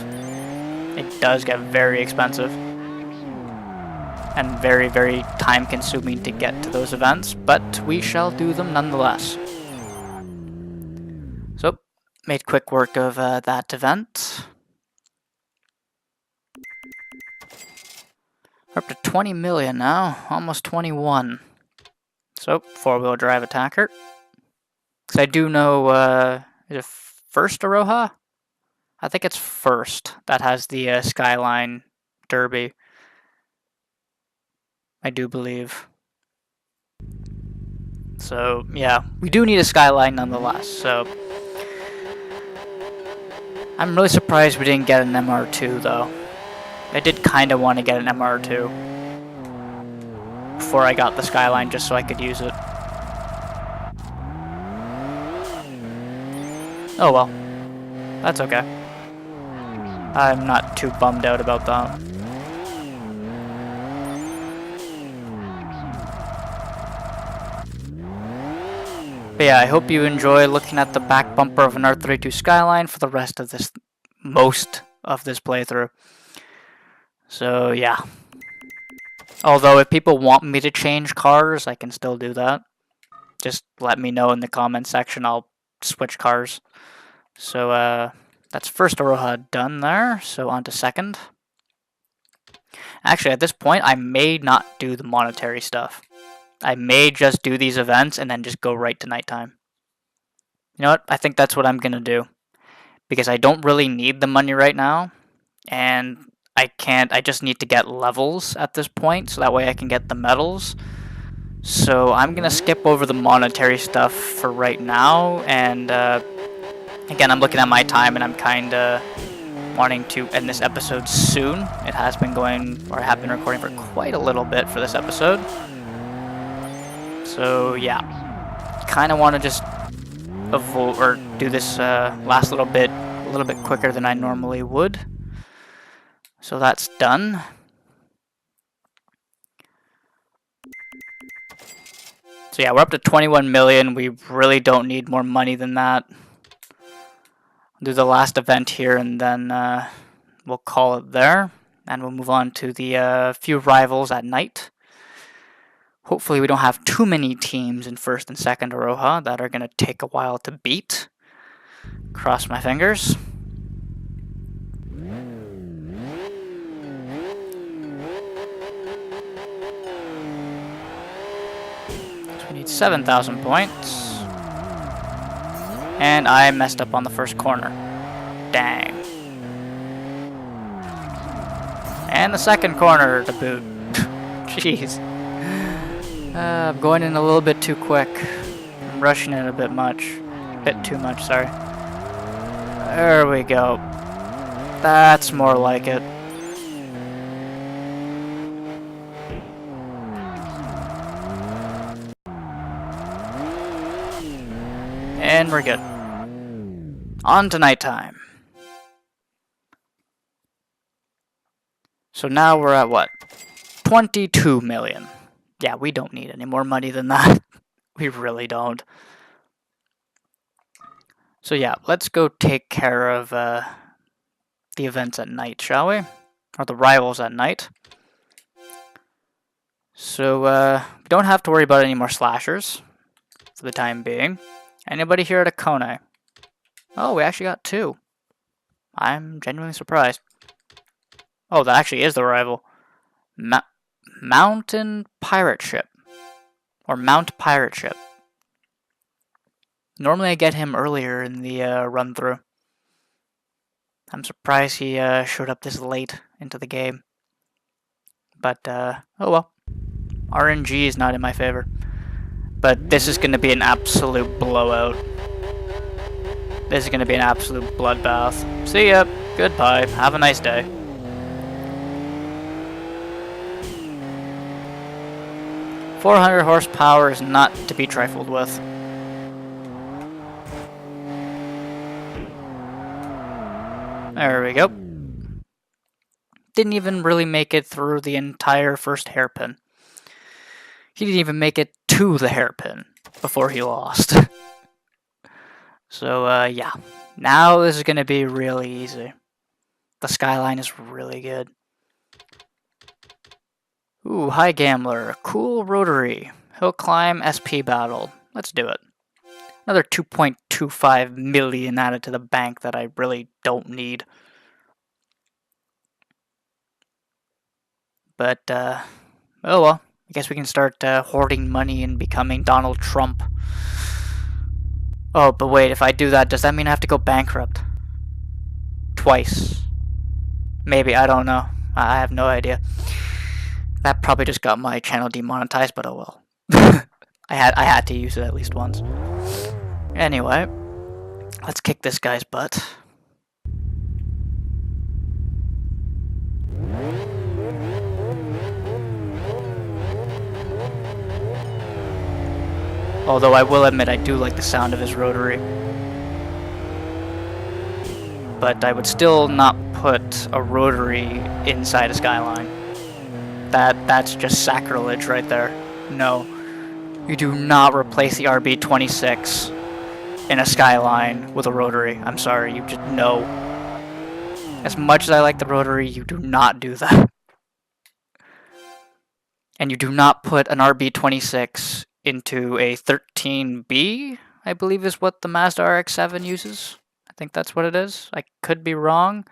A: It does get very expensive. And very, very time-consuming to get to those events, but we shall do them nonetheless. So, made quick work of that event. We're up to 20 million now, almost 21. So, 4-wheel drive attacker. Because I do know, is it first Aroha? I think it's first that has the Skyline Derby. I do believe. So, yeah, we do need a Skyline nonetheless, so. I'm really surprised we didn't get an MR2, though. I did kind of want to get an MR2 before I got the Skyline, just so I could use it. Oh well, that's okay. I'm not too bummed out about that. But yeah, I hope you enjoy looking at the back bumper of an R32 Skyline for the rest of this, most of this playthrough. So yeah. Although if people want me to change cars, I can still do that. Just let me know in the comment section, I'll switch cars. So that's first Aroha done there, so on to second. Actually, at this point, I may not do the monetary stuff. I may just do these events and then just go right to nighttime. You know what? I think that's what I'm gonna do. Because I don't really need the money right now. And I just need to get levels at this point, so that way I can get the medals. So I'm gonna skip over the monetary stuff for right now, and again, I'm looking at my time and I'm kinda wanting to end this episode soon. It has been going, or I have been recording for quite a little bit for this episode. So yeah, kinda wanna just avoid, or do this last little bit a little bit quicker than I normally would. So that's done. So yeah, we're up to 21 million. We really don't need more money than that. Do the last event here, and then we'll call it there. And we'll move on to the few rivals at night. Hopefully we don't have too many teams in first and second Aroha that are going to take a while to beat. Cross my fingers. So we need 7,000 points. And I messed up on the first corner. Dang. And the second corner to boot. Jeez. I'm going in a little bit too quick. I'm rushing it a bit too much, sorry. There we go. That's more like it. And we're good. On to nighttime. So now we're at what? 22 million. Yeah, we don't need any more money than that. We really don't. So yeah, let's go take care of the events at night, shall we? Or the rivals at night. So we don't have to worry about any more slashers for the time being. Anybody here at Akone? Oh, we actually got 2. I'm genuinely surprised. Oh, that actually is the rival. Mountain Pirate Ship. Or Mount Pirate Ship. Normally I get him earlier in the run-through. I'm surprised he showed up this late into the game. But, oh well. RNG is not in my favor. But this is going to be an absolute blowout. This is going to be an absolute bloodbath. See ya. Goodbye. Have a nice day. .400 horsepower is not to be trifled with. There we go. Didn't even really make it through the entire first hairpin. He didn't even make it to the hairpin before he lost. So, yeah. Now this is going to be really easy. The skyline is really good. Ooh, High Gambler. Cool Rotary. Hill Climb SP Battle. Let's do it. Another 2.25 million added to the bank that I really don't need. But, oh well. I guess we can start hoarding money and becoming Donald Trump. Oh, but wait, if I do that, does that mean I have to go bankrupt? Twice. Maybe, I don't know. I have no idea. That probably just got my channel demonetized, but oh well. I had to use it at least once. Anyway, let's kick this guy's butt. Although I will admit I do like the sound of his rotary. But I would still not put a rotary inside a skyline. That's just sacrilege right there. No. You do not replace the RB26 in a skyline with a rotary. I'm sorry, you just no. As much as I like the rotary, you do not do that. And you do not put an RB26 into a 13B, I believe is what the Mazda RX-7 uses. I think that's what it is. I could be wrong,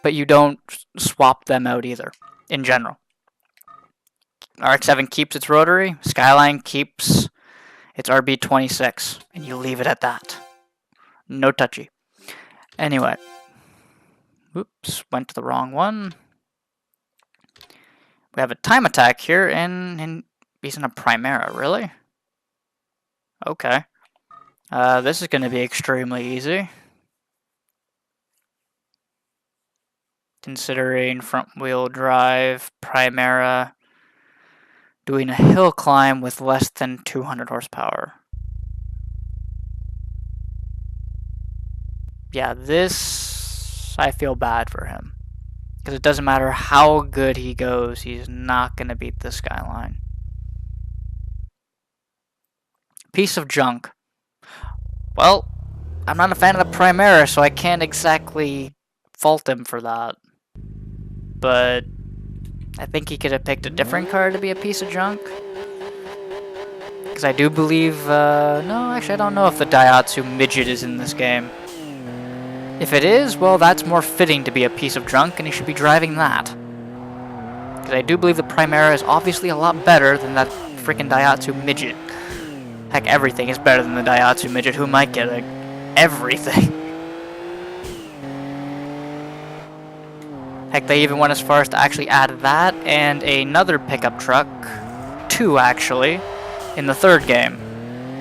A: but you don't swap them out either, in general. RX-7 keeps its rotary, Skyline keeps its RB26, and you leave it at that. No touchy. Anyway. Oops, went to the wrong one. We have a time attack here, and he's in a Primera, really? Okay. This is going to be extremely easy. Considering front-wheel drive, Primera, doing a hill climb with less than 200 horsepower. Yeah, this, I feel bad for him. Because it doesn't matter how good he goes, he's not going to beat the Skyline. Piece of junk. Well, I'm not a fan of the Primera, so I can't exactly fault him for that. But I think he could have picked a different car to be a piece of junk. Because I do believe, no, actually I don't know if the Daihatsu Midget is in this game. If it is, well, that's more fitting to be a piece of junk, and he should be driving that. Because I do believe the Primera is obviously a lot better than that freaking Daihatsu Midget. Heck, everything is better than the Daihatsu Midget. Who am I kidding? Everything. Heck, they even went as far as to actually add that and another pickup truck. Two, actually, in the third game.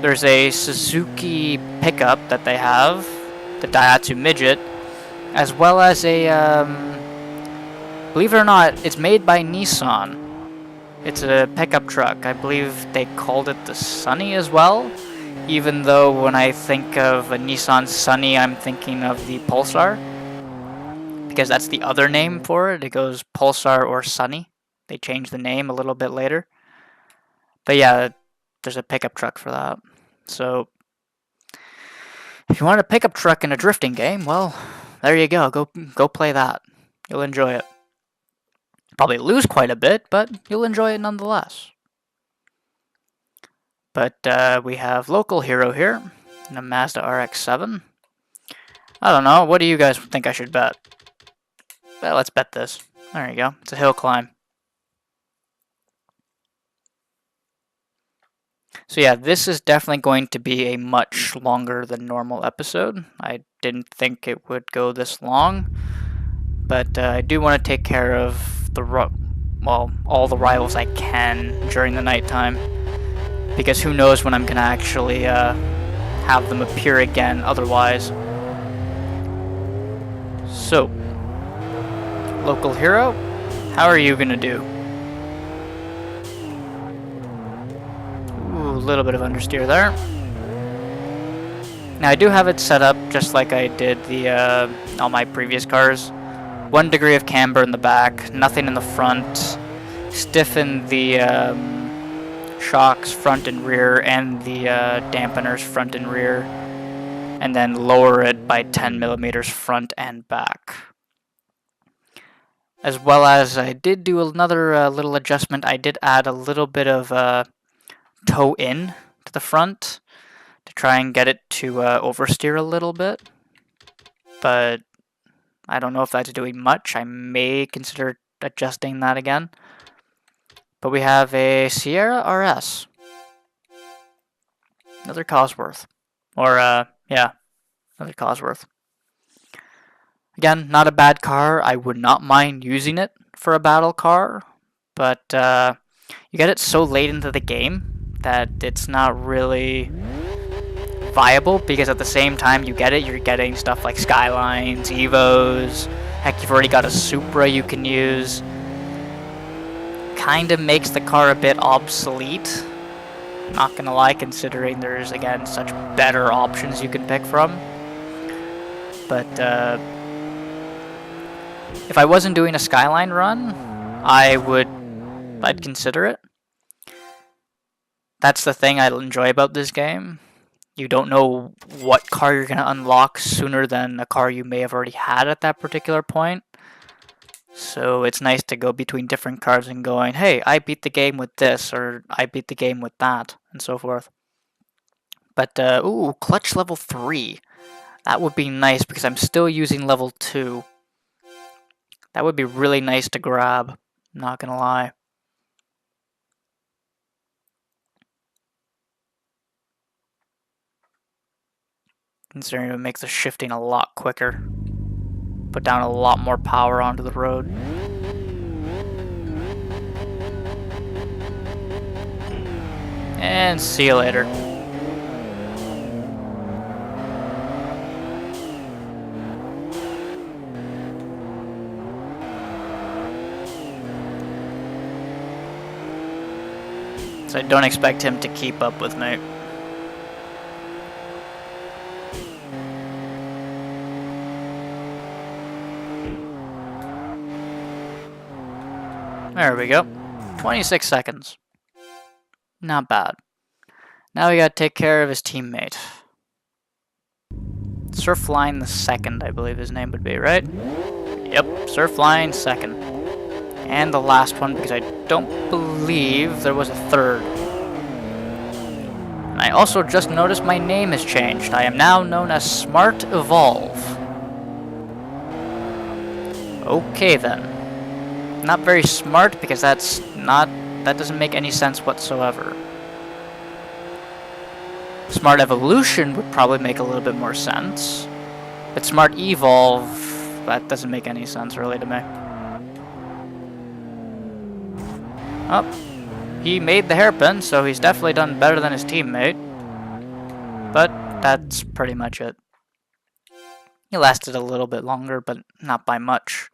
A: There's a Suzuki pickup that they have, the Daihatsu Midget, as well as a, believe it or not, it's made by Nissan. It's a pickup truck. I believe they called it the Sunny as well, even though when I think of a Nissan Sunny, I'm thinking of the Pulsar, because that's the other name for it. It goes Pulsar or Sunny. They changed the name a little bit later. But yeah, there's a pickup truck for that. So if you want a pickup truck in a drifting game, well, there you go. Go play that. You'll enjoy it. Probably lose quite a bit, but you'll enjoy it nonetheless. But we have local hero here in a Mazda RX-7. I don't know. What do you guys think I should bet? Well, let's bet this. There you go. It's a hill climb. So yeah, this is definitely going to be a much longer than normal episode. I didn't think it would go this long, but I do want to take care of all the rivals I can during the nighttime, because who knows when I'm gonna actually have them appear again otherwise. So, local hero, how are you gonna do? Ooh, a little bit of understeer there. Now I do have it set up just like I did the all my previous cars. 1 degree of camber in the back, nothing in the front. Stiffen the shocks front and rear and the dampeners front and rear, and then lower it by 10 millimeters front and back. As well as I did do another little adjustment. I did add a little bit of toe in to the front to try and get it to oversteer a little bit, but I don't know if that's doing much. I may consider adjusting that again. But we have a Sierra RS. Another Cosworth. Or, yeah, another Cosworth. Again, not a bad car. I would not mind using it for a battle car, but you get it so late into the game that it's not really viable, because at the same time you get it, you're getting stuff like Skylines, Evos, heck, you've already got a Supra you can use. Kind of makes the car a bit obsolete, not gonna lie, considering there's, again, such better options you can pick from. But if I wasn't doing a Skyline run, I'd consider it. That's the thing I enjoy about this game. You don't know what car you're going to unlock sooner than a car you may have already had at that particular point. So it's nice to go between different cars and going, hey, I beat the game with this, or I beat the game with that, and so forth. But, ooh, clutch level 3. That would be nice, because I'm still using level 2. That would be really nice to grab, not gonna lie. considering it makes the shifting a lot quicker. Put down a lot more power onto the road. And see you later. So I don't expect him to keep up with me. There we go. 26 seconds. Not bad. Now we gotta take care of his teammate. Surfline the second, I believe his name would be, right? Yep, Surfline second. And the last one, because I don't believe there was a third. And I also just noticed my name has changed. I am now known as Smart Evolve. Okay then. Not very smart, because that doesn't make any sense whatsoever. Smart Evolution would probably make a little bit more sense. But Smart Evolve, that doesn't make any sense really to me. Oh, he made the hairpin, so he's definitely done better than his teammate. But that's pretty much it. He lasted a little bit longer, but not by much.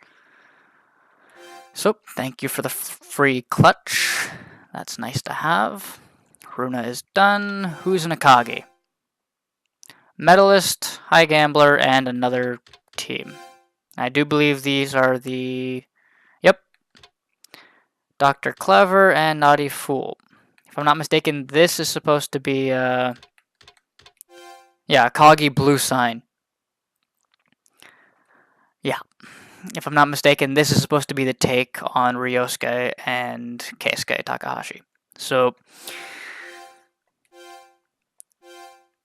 A: So, thank you for the free clutch. That's nice to have. Haruna is done. Who's an Akagi? Medalist, High Gambler, and another team. I do believe these are the... Yep. Dr. Clever and Naughty Fool. If I'm not mistaken, this is supposed to be... Yeah, Akagi Blue Sign. Yeah. If I'm not mistaken, this is supposed to be the take on Ryosuke and Keisuke Takahashi. So,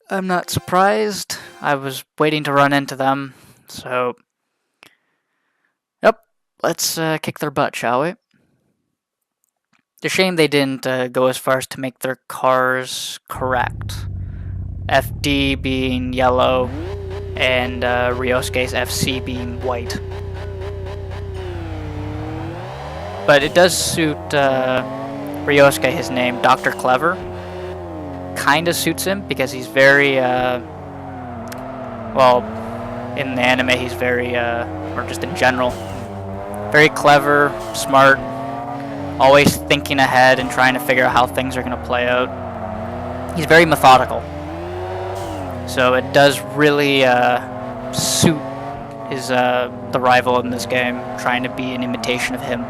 A: I'm not surprised. I was waiting to run into them. So, yep, let's kick their butt, shall we? It's a shame they didn't go as far as to make their cars correct. FD being yellow and Ryosuke's FC being white. But it does suit Ryosuke, his name, Dr. Clever. Kinda suits him because he's very, well, in the anime he's very, or just in general, very clever, smart, always thinking ahead and trying to figure out how things are going to play out. He's very methodical. So it does really suit his the rival in this game, trying to be an imitation of him.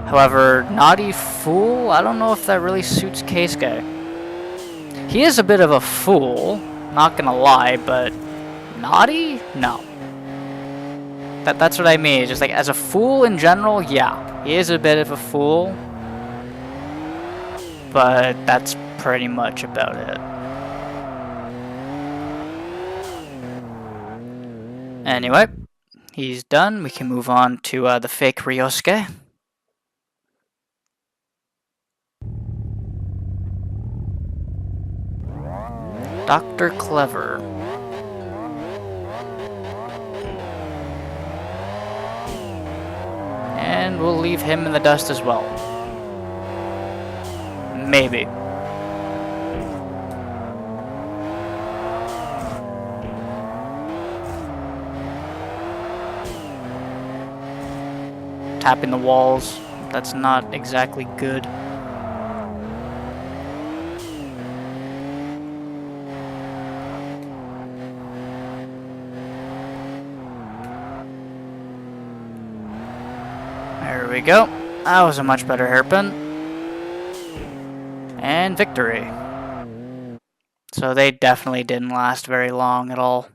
A: However, Naughty Fool, I don't know if that really suits Keisuke. He is a bit of a fool, not gonna lie, but naughty? No. That's what I mean. Just like as a fool in general, yeah, he is a bit of a fool, but that's pretty much about it. Anyway, he's done. We can move on to the fake Ryosuke. Dr. Clever. And we'll leave him in the dust as well. Maybe. Tapping the walls. That's not exactly good. There we go. That was a much better hairpin. And victory. So they definitely didn't last very long at all.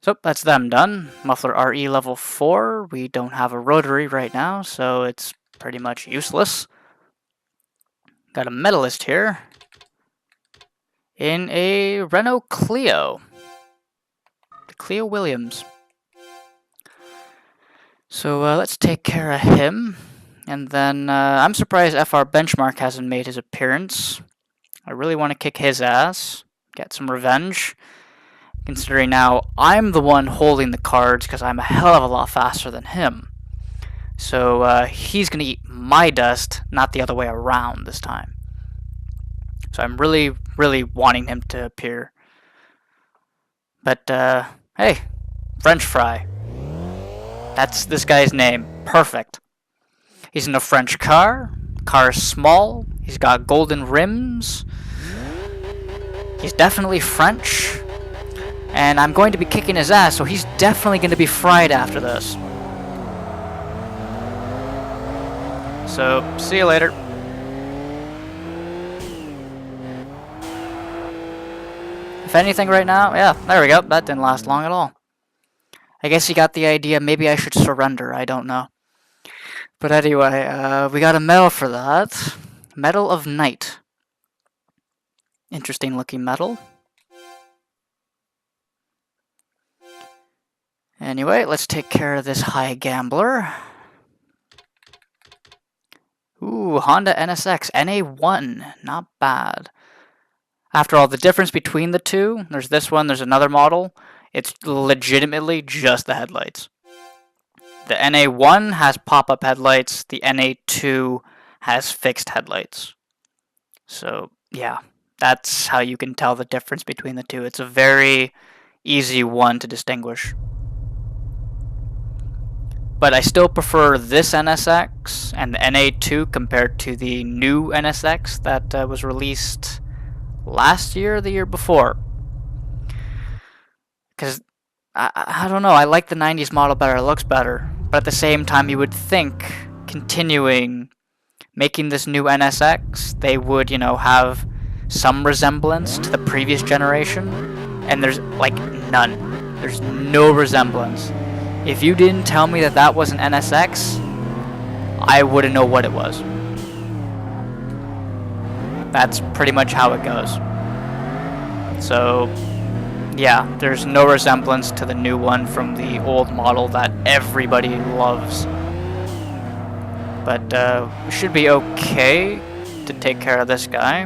A: So that's them done. Muffler RE level 4. We don't have a rotary right now, so it's pretty much useless. Got a medalist here. In a Renault Clio. The Clio Williams. So let's take care of him. And then I'm surprised FR Benchmark hasn't made his appearance. I really want to kick his ass. get some revenge. Considering now I'm the one holding the cards because I'm a hell of a lot faster than him. So he's going to eat my dust, not the other way around this time. So I'm really, really wanting him to appear. But, hey, French fry. That's this guy's name. Perfect. He's in a French car. Car is small. He's got golden rims. He's definitely French. And I'm going to be kicking his ass, so he's definitely going to be fried after this. So, see you later. If anything right now, yeah, there we go. That didn't last long at all. I guess he got the idea, maybe I should surrender, I don't know. But anyway, we got a medal for that. Medal of Knight. Interesting looking medal. Anyway, let's take care of this high gambler. Ooh, Honda NSX NA1. Not bad. After all, the difference between the two, there's this one, there's another model. It's legitimately just the headlights. The NA1 has pop-up headlights. The NA2 has fixed headlights. So, yeah, that's how you can tell the difference between the two. It's a very easy one to distinguish. But I still prefer this NSX and the NA2 compared to the new NSX that was released last year or the year before. Because, I don't know, I like the 90s model better, it looks better. But at the same time, you would think, continuing, making this new NSX, they would, you know, have some resemblance to the previous generation. And there's, like, none. There's no resemblance. If you didn't tell me that that was an NSX, I wouldn't know what it was. That's pretty much how it goes. So, yeah, there's no resemblance to the new one from the old model that everybody loves. But we should be okay to take care of this guy.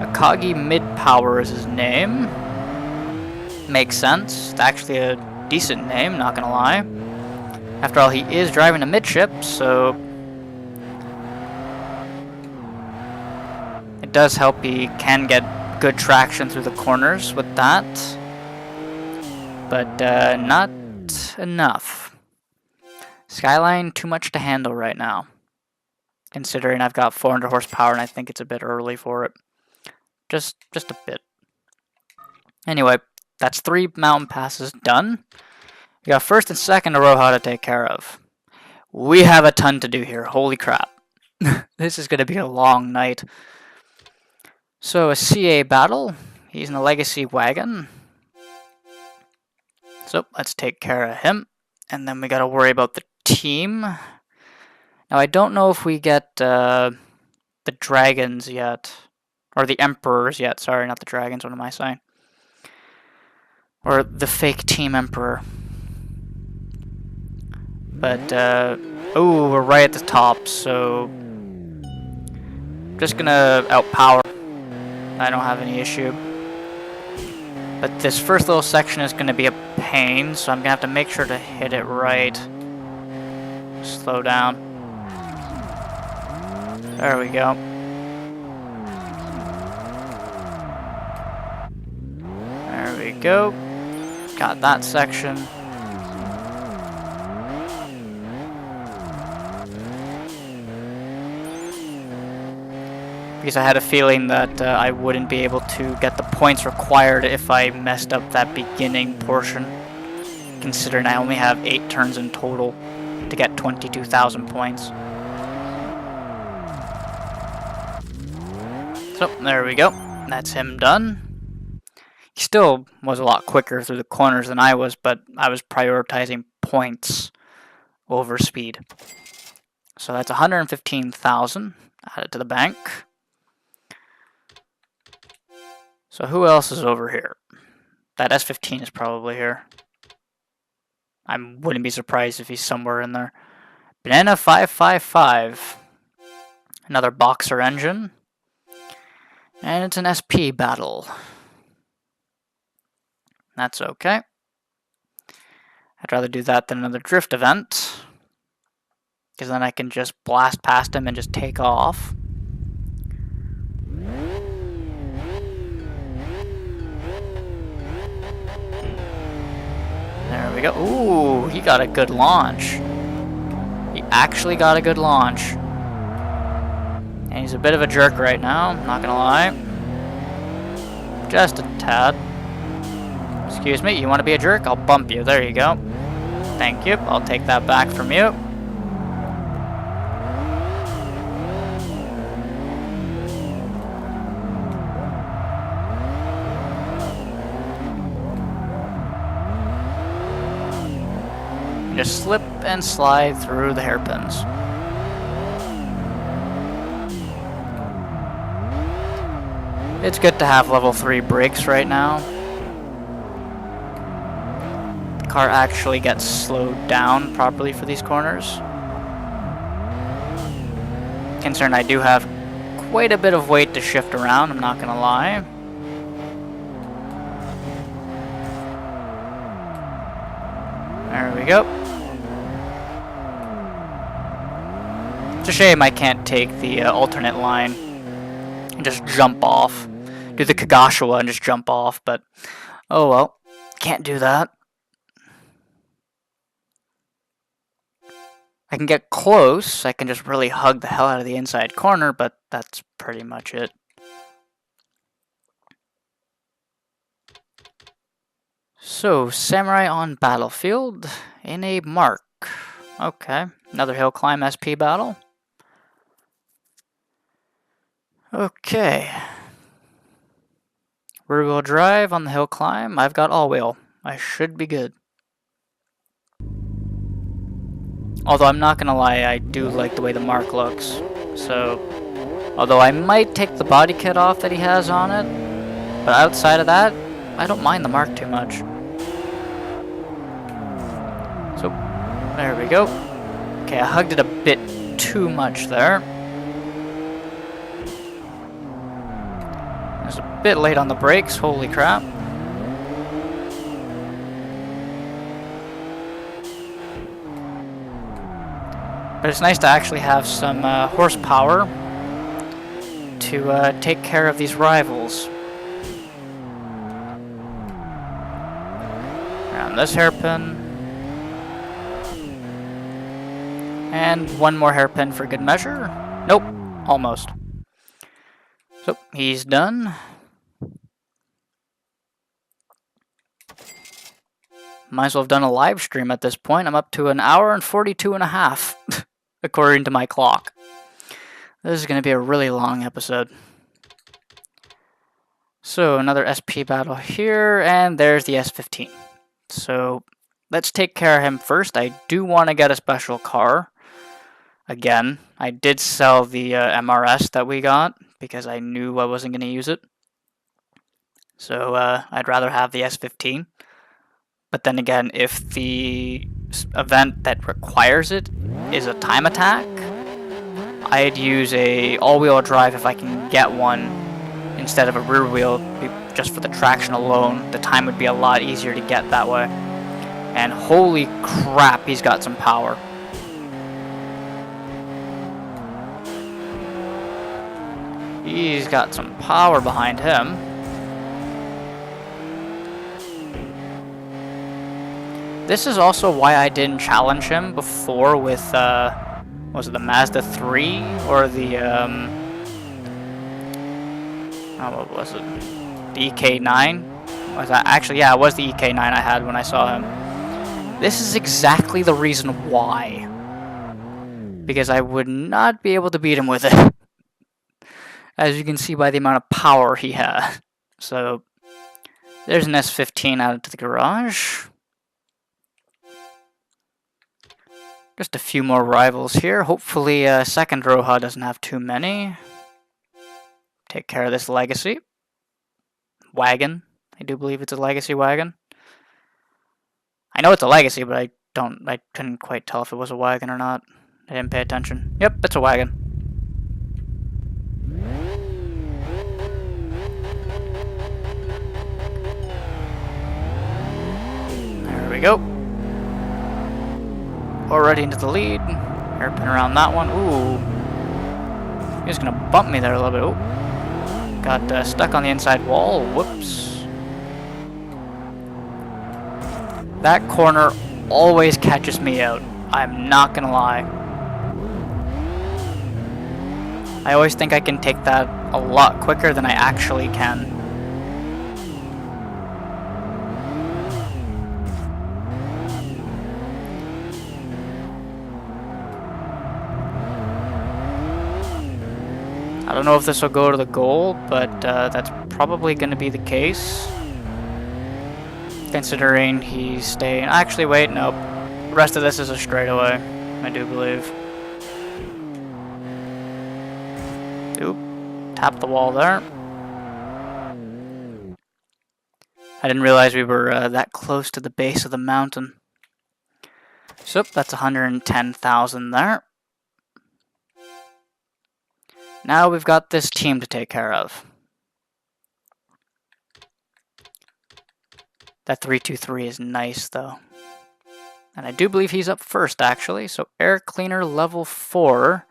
A: Akagi Mid-Power is his name. Makes sense. It's actually a decent name, not gonna lie. After all, he is driving a midship, so it does help he can get good traction through the corners with that. But not enough. Skyline, too much to handle right now. Considering I've got 400 horsepower and I think it's a bit early for it. Just a bit. Anyway, that's 3 mountain passes done. We got first and second Aroha to take care of. We have a ton to do here. Holy crap. This is going to be a long night. So a CA battle. He's in a legacy wagon. So let's take care of him. And then we got to worry about the team. Now I don't know if we get the dragons yet. Or the emperors yet. Sorry, not the dragons. What am I saying? Or the fake team emperor. But, oh, we're right at the top, so just gonna outpower. I don't have any issue. But this first little section is gonna be a pain, so I'm gonna have to make sure to hit it right. Slow down. There we go. There we go. Got that section. Because I had a feeling that I wouldn't be able to get the points required if I messed up that beginning portion. Considering I only have 8 turns in total to get 22,000 points. So, there we go. That's him done. He still was a lot quicker through the corners than I was, but I was prioritizing points over speed. So that's 115,000 added to the bank. So who else is over here? That S15 is probably here. I wouldn't be surprised if he's somewhere in there. Banana 555. Another boxer engine. And it's an SP battle. That's okay. I'd rather do that than another drift event, because then I can just blast past him and just take off. There we go. Ooh, he got a good launch. He actually got a good launch. And he's a bit of a jerk right now, not gonna lie. Just a tad. Excuse me, you want to be a jerk? I'll bump you. There you go. Thank you. I'll take that back from you. Just slip and slide through the hairpins. It's good to have level 3 brakes right now. The car actually gets slowed down properly for these corners. Concerned I do have quite a bit of weight to shift around, I'm not gonna lie. There we go. It's a shame I can't take the alternate line and just jump off. Do the Kagashiwa and just jump off, but oh well. Can't do that. I can get close, I can just really hug the hell out of the inside corner, but that's pretty much it. So, Samurai on Battlefield in a Mark. Okay, another hill climb SP battle. Okay. Rear wheel drive on the hill climb. I've got all wheel. I should be good. Although I'm not gonna lie, I do like the way the Mark looks. So, although I might take the body kit off that he has on it, but outside of that, I don't mind the Mark too much. So, there we go. Okay, I hugged it a bit too much there. I was a bit late on the brakes, holy crap. But it's nice to actually have some horsepower to take care of these rivals. Around this hairpin. And one more hairpin for good measure. Nope, almost. So, he's done. Might as well have done a live stream at this point. I'm up to 1 hour and 42 and a half, according to my clock. This is going to be a really long episode. So, another SP battle here, and there's the S15. So, let's take care of him first. I do want to get a special car. Again, I did sell the MRS that we got, because I knew I wasn't going to use it. So, I'd rather have the S15. But then again, if the event that requires it is a time attack, I'd use a all-wheel drive if I can get one instead of a rear wheel, just for the traction alone. The time would be a lot easier to get that way. And holy crap, he's got some power. He's got some power behind him. This is also why I didn't challenge him before with, was it the Mazda 3 or the, what was it? The EK9? Was that actually? Yeah, it was the EK9 I had when I saw him. This is exactly the reason why. Because I would not be able to beat him with it. As you can see by the amount of power he had. So, there's an S15 out into the garage. Just a few more rivals here. Hopefully, second Roja doesn't have too many. Take care of this legacy. Wagon. I do believe it's a legacy wagon. I know it's a legacy, but I couldn't quite tell if it was a wagon or not. I didn't pay attention. Yep, it's a wagon. go. Already into the lead. Hairpin around that one. Ooh. He was gonna bump me there a little bit. Ooh. Got stuck on the inside wall. Whoops. That corner always catches me out. I'm not gonna lie. I always think I can take that a lot quicker than I actually can. I don't know if this will go to the goal, but that's probably going to be the case. Considering he's staying... Actually, wait, nope. The rest of this is a straightaway, I do believe. Oop. Tap the wall there. I didn't realize we were that close to the base of the mountain. So, that's 110,000 there. Now we've got this team to take care of. That 323 is nice, though. And I do believe he's up first, actually. So air cleaner level 4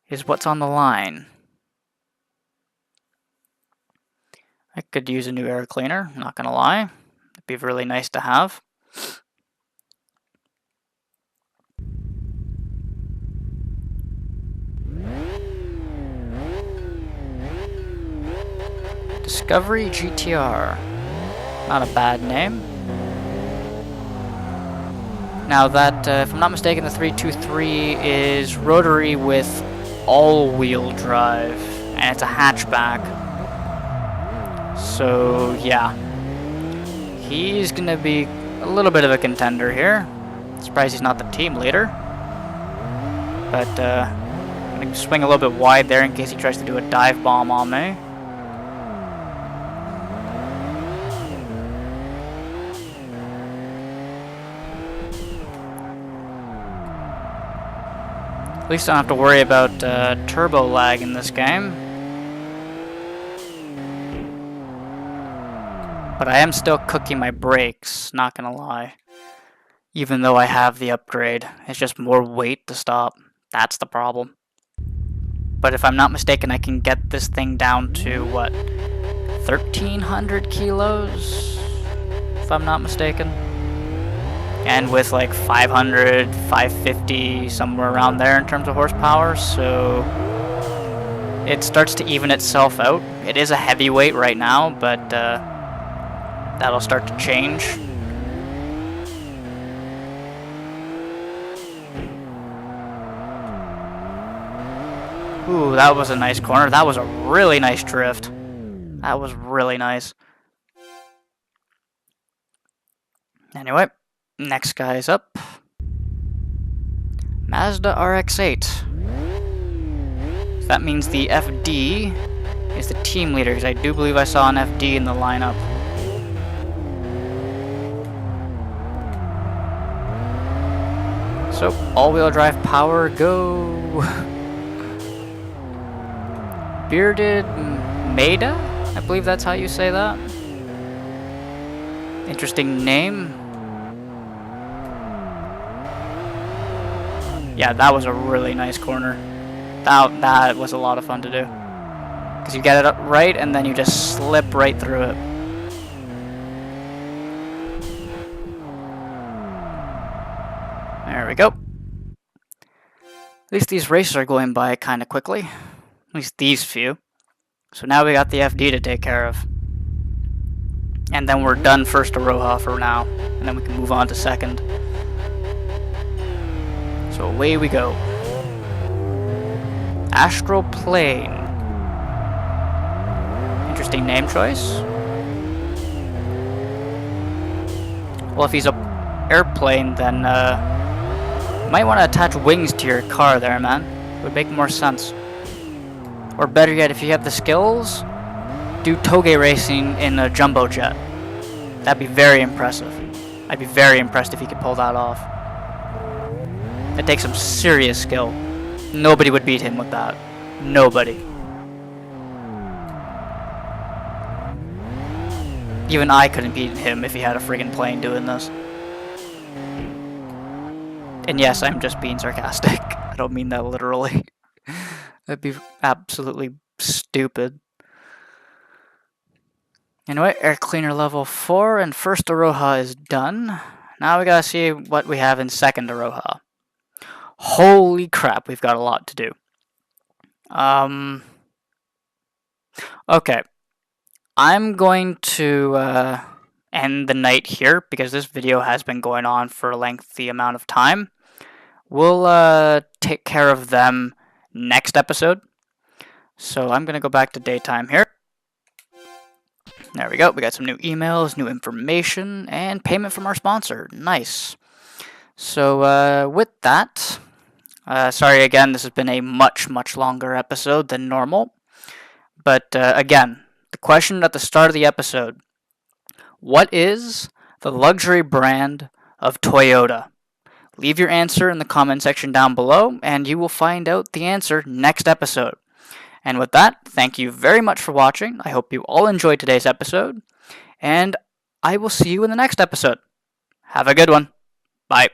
A: is what's on the line. I could use a new air cleaner, not gonna lie. It'd be really nice to have. Discovery GTR. Not a bad name. Now that, if I'm not mistaken, the 323 is rotary with all-wheel drive, and it's a hatchback. So, yeah. He's gonna be a little bit of a contender here. Surprised he's not the team leader. But, I'm gonna swing a little bit wide there in case he tries to do a dive bomb on me. At least I don't have to worry about turbo lag in this game. But I am still cooking my brakes, not gonna lie. Even though I have the upgrade. It's just more weight to stop. That's the problem. But if I'm not mistaken, I can get this thing down to, what, 1,300 kilos? If I'm not mistaken. And with like 500, 550, somewhere around there in terms of horsepower, so it starts to even itself out. It is a heavyweight right now, but that'll start to change. Ooh, that was a nice corner. That was a really nice drift. That was really nice. Anyway. Next guy's up. Mazda RX-8. That means the FD is the team leader, because I do believe I saw an FD in the lineup. So, all-wheel drive power, go! Bearded Maida? I believe that's how you say that. Interesting name. Yeah, that was a really nice corner. That was a lot of fun to do. Because you get it up right, and then you just slip right through it. There we go. At least these races are going by kind of quickly. At least these few. So now we got the FD to take care of. And then we're done first to Roja for now. And then we can move on to second. So away we go. Astral Plane. Interesting name choice. Well, if he's a airplane, then you might want to attach wings to your car there, man. It would make more sense. Or better yet, if you have the skills, do toge racing in a jumbo jet. That'd be very impressive. I'd be very impressed if he could pull that off. It takes some serious skill. Nobody would beat him with that. Nobody. Even I couldn't beat him if he had a friggin' plane doing this. And yes, I'm just being sarcastic. I don't mean that literally. That'd be absolutely stupid. Anyway, air cleaner level 4 and first Aroha is done. Now we gotta see what we have in second Aroha. Holy crap, we've got a lot to do. Okay. I'm going to end the night here because this video has been going on for a lengthy amount of time. We'll take care of them next episode. So I'm going to go back to daytime here. There we go. We got some new emails, new information, and payment from our sponsor. Nice. So with that, sorry again, this has been a much longer episode than normal. But again, the question at the start of the episode, what is the luxury brand of Toyota? Leave your answer in the comment section down below, and you will find out the answer next episode. And with that, thank you very much for watching. I hope you all enjoyed today's episode, and I will see you in the next episode. Have a good one. Bye.